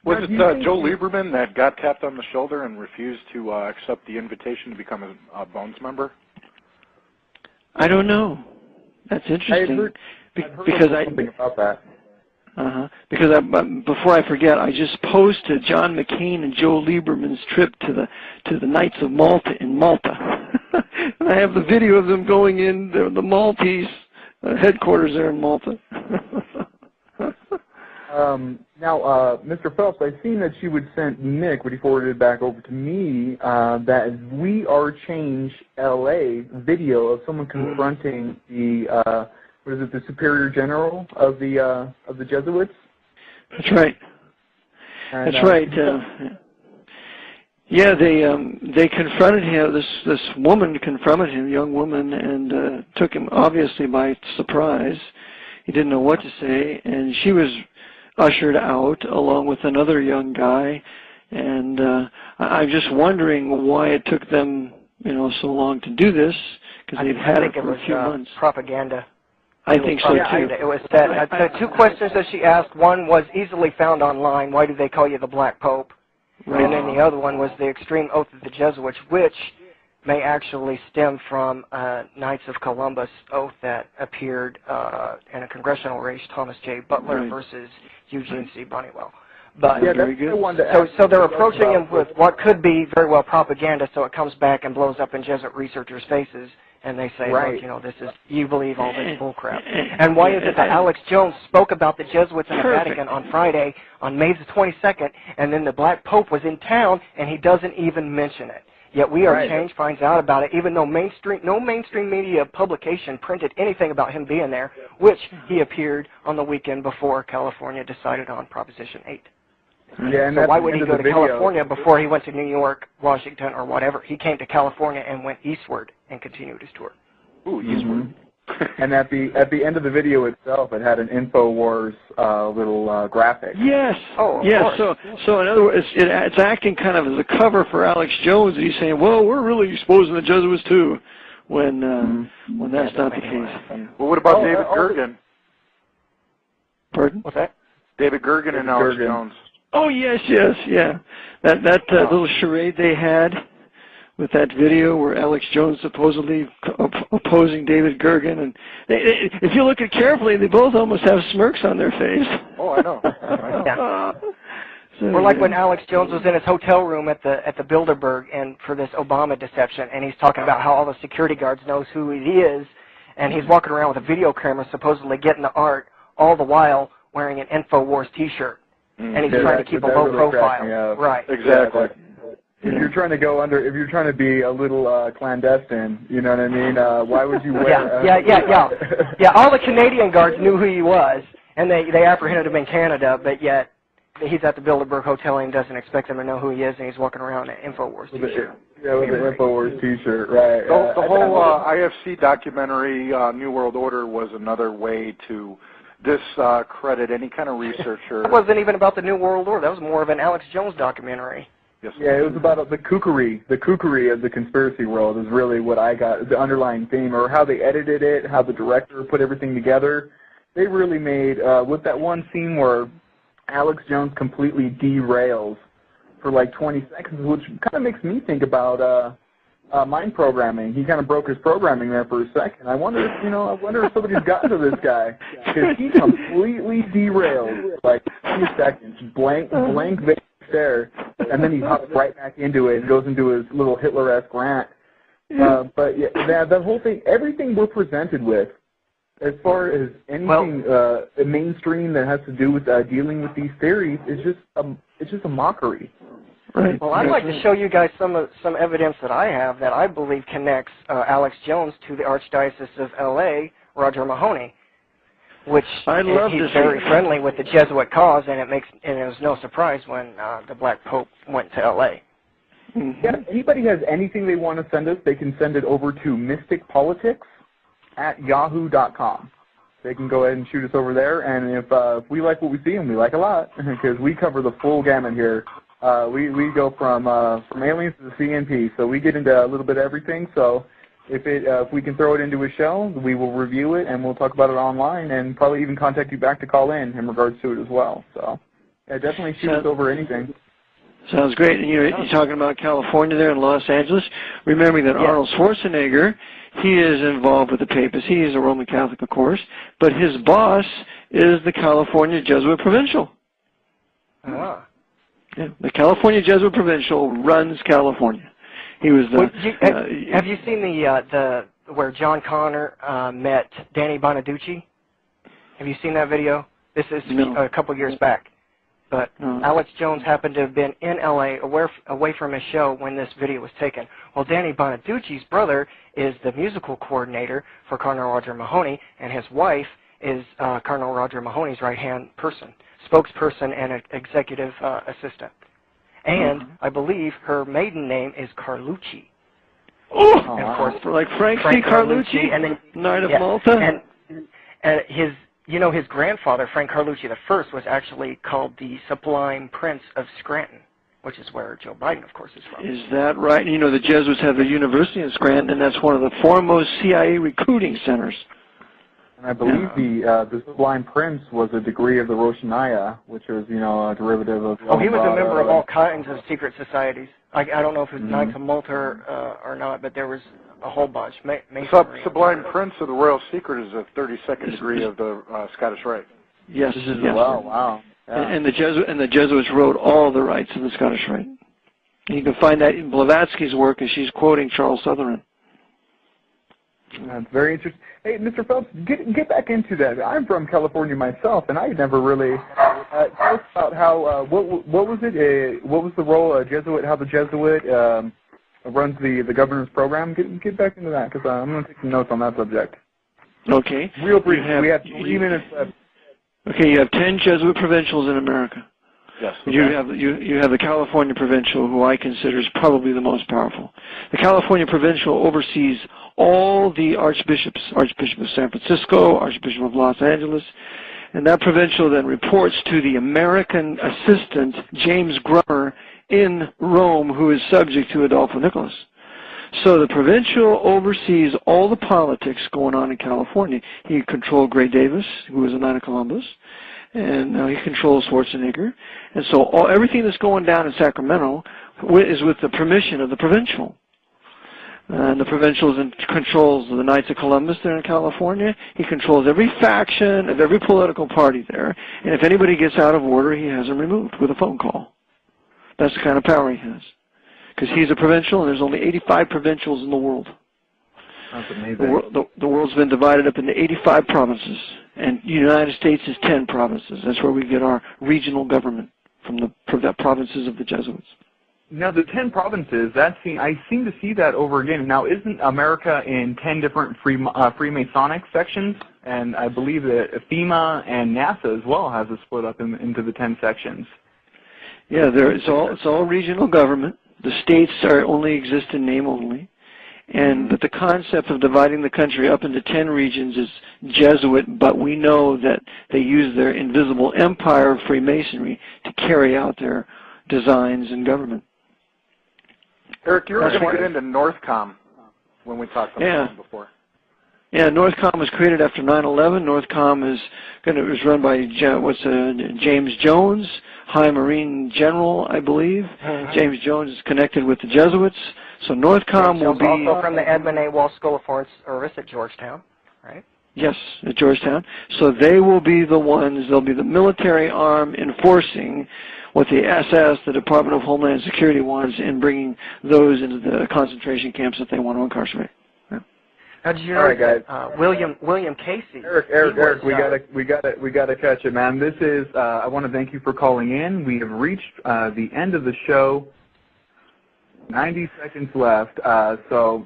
Was it Joe Lieberman that got tapped on the shoulder and refused to accept the invitation to become a Bones member? I don't know. That's interesting. I've heard something about that. Because before I forget, I just posted John McCain and Joe Lieberman's trip to the Knights of Malta in Malta. And I have the video of them going in the Maltese headquarters there in Malta. Now, Mr. Phelps, I've seen that you would send Nick, when he forwarded it back over to me, that We Are Change LA video of someone confronting the the Superior General of the Jesuits. That's right. And, that's right. Yeah, they confronted him. This woman confronted him, young woman, and took him obviously by surprise. He didn't know what to say, and she was ushered out along with another young guy. And I'm just wondering why it took them, so long to do this, because they've had it for a few months. Propaganda. I think so too. It was that the two questions that she asked. One was easily found online. Why do they call you the Black Pope? Right. And then the other one was the extreme oath of the Jesuits, which may actually stem from Knights of Columbus oath that appeared in a congressional race, Thomas J. Butler versus Eugene C. Bonniwell. But yeah, that's the one so they're approaching him with what could be very well propaganda, so it comes back and blows up in Jesuit researchers' faces, and they say, look, you know, this is, you believe all this bullcrap. And why is it that Alex Jones spoke about the Jesuits in the Vatican on Friday, on May the 22nd, and then the Black Pope was in town, and he doesn't even mention it? Yet We Are Change finds out about it, even though no mainstream media publication printed anything about him being there, which he appeared on the weekend before California decided on Proposition 8. Yeah, and so why would he go to California before he went to New York, Washington, or whatever? He came to California and went eastward and continued his tour. Ooh, eastward. And at the end of the video itself, it had an InfoWars little graphic. Yes. Oh, yes. Course. So in other words, it's acting kind of as a cover for Alex Jones. He's saying, well, we're really exposing the Jesuits too, when that's not the case. Well, what about David Gergen? Pardon? What's that? David Gergen and Alex Jones. Oh yes, yeah. That little charade they had with that video where Alex Jones supposedly opposing David Gergen, and if you look at it carefully, they both almost have smirks on their face. Oh, I know. Yeah. Or like when Alex Jones was in his hotel room at the Bilderberg and for this Obama deception, and he's talking about how all the security guards knows who he is, and he's walking around with a video camera supposedly getting the art, all the while wearing an InfoWars T-shirt. And he's trying to keep a low profile. Right. Exactly. If you're trying to go under, if you're trying to be a little clandestine, you know what I mean? Why would you wear? Yeah. All the Canadian guards knew who he was, and they apprehended him in Canada, but yet he's at the Bilderberg Hotel and doesn't expect them to know who he is, and he's walking around in an InfoWars T-shirt. Yeah, with an InfoWars T-shirt, right? The whole IFC documentary, New World Order, was another way to discredit any kind of researcher. It wasn't even about the New World Order. That was more of an Alex Jones documentary. Yes. Yeah, it was about the kookery of the conspiracy world is really what I got, the underlying theme, or how they edited it, how the director put everything together. They really made, with that one scene where Alex Jones completely derails for like 20 seconds, which kind of makes me think about mind programming. He kind of broke his programming there for a second. I wonder if somebody's gotten to this guy, because he completely derailed like 2 seconds, blank stare, and then he hops right back into it and goes into his little Hitler-esque rant. But yeah, the whole thing, everything we're presented with, as far as anything mainstream that has to do with dealing with these theories, is just a mockery. Right. Well, I'd like to show you guys some evidence that I have that I believe connects Alex Jones to the Archdiocese of L.A., Roger Mahony, which he's very friendly with the Jesuit cause, and it was no surprise when the Black Pope went to L.A. Yeah, if anybody has anything they want to send us, they can send it over to mysticpolitics@yahoo.com. They can go ahead and shoot us over there, and if we like what we see, and we like a lot, because we cover the full gamut here. We go from aliens to the CNP, so we get into a little bit of everything. So if we can throw it into a show, we will review it and we'll talk about it online, and probably even contact you back to call in regards to it as well. So yeah, definitely shoot us over anything. Sounds great. And you're talking about California there in Los Angeles. Remembering that Arnold Schwarzenegger, he is involved with the papacy. He is a Roman Catholic, of course, but his boss is the California Jesuit Provincial. Ah. Yeah, the California Jesuit Provincial runs California. He was the. Have you seen the where John Connor met Danny Bonaducci? Have you seen that video? This is a couple years back. But Alex Jones happened to have been in L.A. away from his show when this video was taken. Well, Danny Bonaducci's brother is the musical coordinator for Cardinal Roger Mahony, and his wife is Cardinal Roger Mahony's right-hand person, spokesperson, and executive assistant. And I believe her maiden name is Carlucci. Oh, and of course, like Frank C. Carlucci, and then, Knight of Malta. And his grandfather, Frank Carlucci I, was actually called the Sublime Prince of Scranton, which is where Joe Biden, of course, is from. Is that right? You know, the Jesuits have a university in Scranton, and that's one of the foremost CIA recruiting centers. And I believe the Sublime Prince was a degree of the Roshaniah, which was, a derivative of... Oh, he was a member of all kinds of secret societies. I don't know if it was Knights of Malta or not, but there was a whole bunch. Sublime Prince of the Royal Secret is a 32nd degree of the Scottish Rite. Yes. Wow. Yeah. And the Jesuits wrote all the rites of the Scottish Rite. And you can find that in Blavatsky's work, as she's quoting Charles Sutherland. That's very interesting. Hey, Mr. Phelps, get back into that. I'm from California myself, and I never really tell us about how what was it? What was the role of Jesuit? How the Jesuit runs the governor's program? Get back into that, because I'm going to take some notes on that subject. Okay. Real brief. We have 3 minutes left. Okay, you have 10 Jesuit provincials in America. Yes. Okay. You have the California Provincial, who I consider is probably the most powerful. The California Provincial oversees all the archbishops, Archbishop of San Francisco, Archbishop of Los Angeles, and that provincial then reports to the American assistant, James Grummer, in Rome, who is subject to Adolfo Nicolaus. So the provincial oversees all the politics going on in California. He controlled Gray Davis, who was a Knight of Columbus, and now he controls Schwarzenegger. And so everything that's going down in Sacramento is with the permission of the provincial. And the provincial controls the Knights of Columbus there in California. He controls every faction of every political party there. And if anybody gets out of order, he has them removed with a phone call. That's the kind of power he has. Because he's a provincial, and there's only 85 provincials in the world. That's amazing. The world's been divided up into 85 provinces, and the United States is 10 provinces. That's where we get our regional government, from the provinces of the Jesuits. Now, the 10 provinces, I seem to see that over again. Now, isn't America in 10 different Freemasonic sections? And I believe that FEMA and NASA as well has a split up into the 10 sections. Yeah, it's all regional government. The states only exist in name only. But the concept of dividing the country up into 10 regions is Jesuit, but we know that they use their invisible empire of Freemasonry to carry out their designs in government. Eric, you were going to get into Northcom when we talked about that before. Yeah, Northcom was created after 9/11. Northcom was run by James Jones, High Marine General, I believe. James Jones is connected with the Jesuits, so Northcom will be also from the Edmund A. Walsh School of Foreign Service at Georgetown, right? Yes, at Georgetown. So they will be the ones. They'll be the military arm enforcing what the SS, the Department of Homeland Security, wants, in bringing those into the concentration camps that they want to incarcerate. Now, did you know that William Casey? Eric, we gotta catch it, man. This is. I want to thank you for calling in. We have reached the end of the show. 90 seconds left. So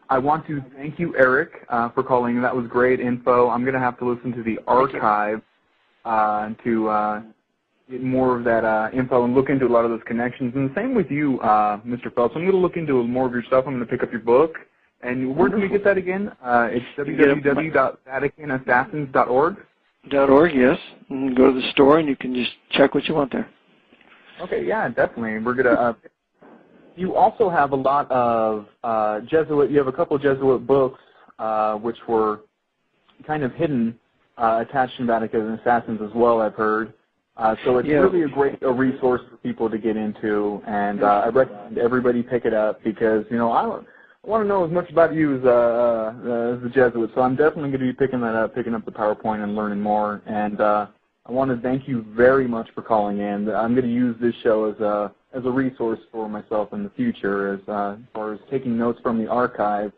I want to thank you, Eric, for calling. That was great info. I'm gonna have to listen to the archive to get more of that info and look into a lot of those connections. And the same with you, Mr. Phelps. I'm going to look into more of your stuff. I'm going to pick up your book. And where do we get that again? It's www.vaticanassassins.org. .org, yes. And go to the store and you can just check what you want there. Okay, yeah, definitely. We're going to... you also have a lot of Jesuit... You have a couple of Jesuit books which were kind of hidden, attached to Vatican Assassins as well, I've heard. So it's really a great resource for people to get into, and I recommend everybody pick it up because, I want to know as much about you as the Jesuits, so I'm definitely going to be picking that up, picking up the PowerPoint and learning more, and I want to thank you very much for calling in. I'm going to use this show as a resource for myself in the future as far as taking notes from the archive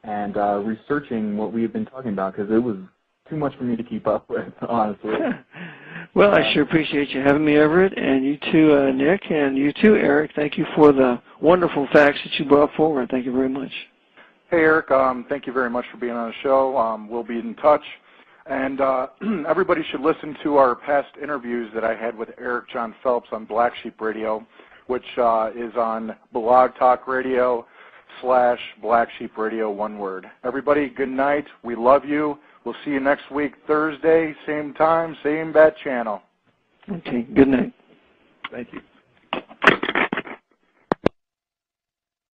and researching what we've been talking about, because it was too much for me to keep up with, honestly. Well, I sure appreciate you having me, Everett, and you too, Nick, and you too, Eric. Thank you for the wonderful facts that you brought forward. Thank you very much. Hey, Eric, thank you very much for being on the show. We'll be in touch. And everybody should listen to our past interviews that I had with Eric John Phelps on Black Sheep Radio, which is on Blog Talk Radio /Black Sheep Radio, one word. Everybody, good night. We love you. We'll see you next week, Thursday, same time, same bat channel. Okay, good night. Thank you.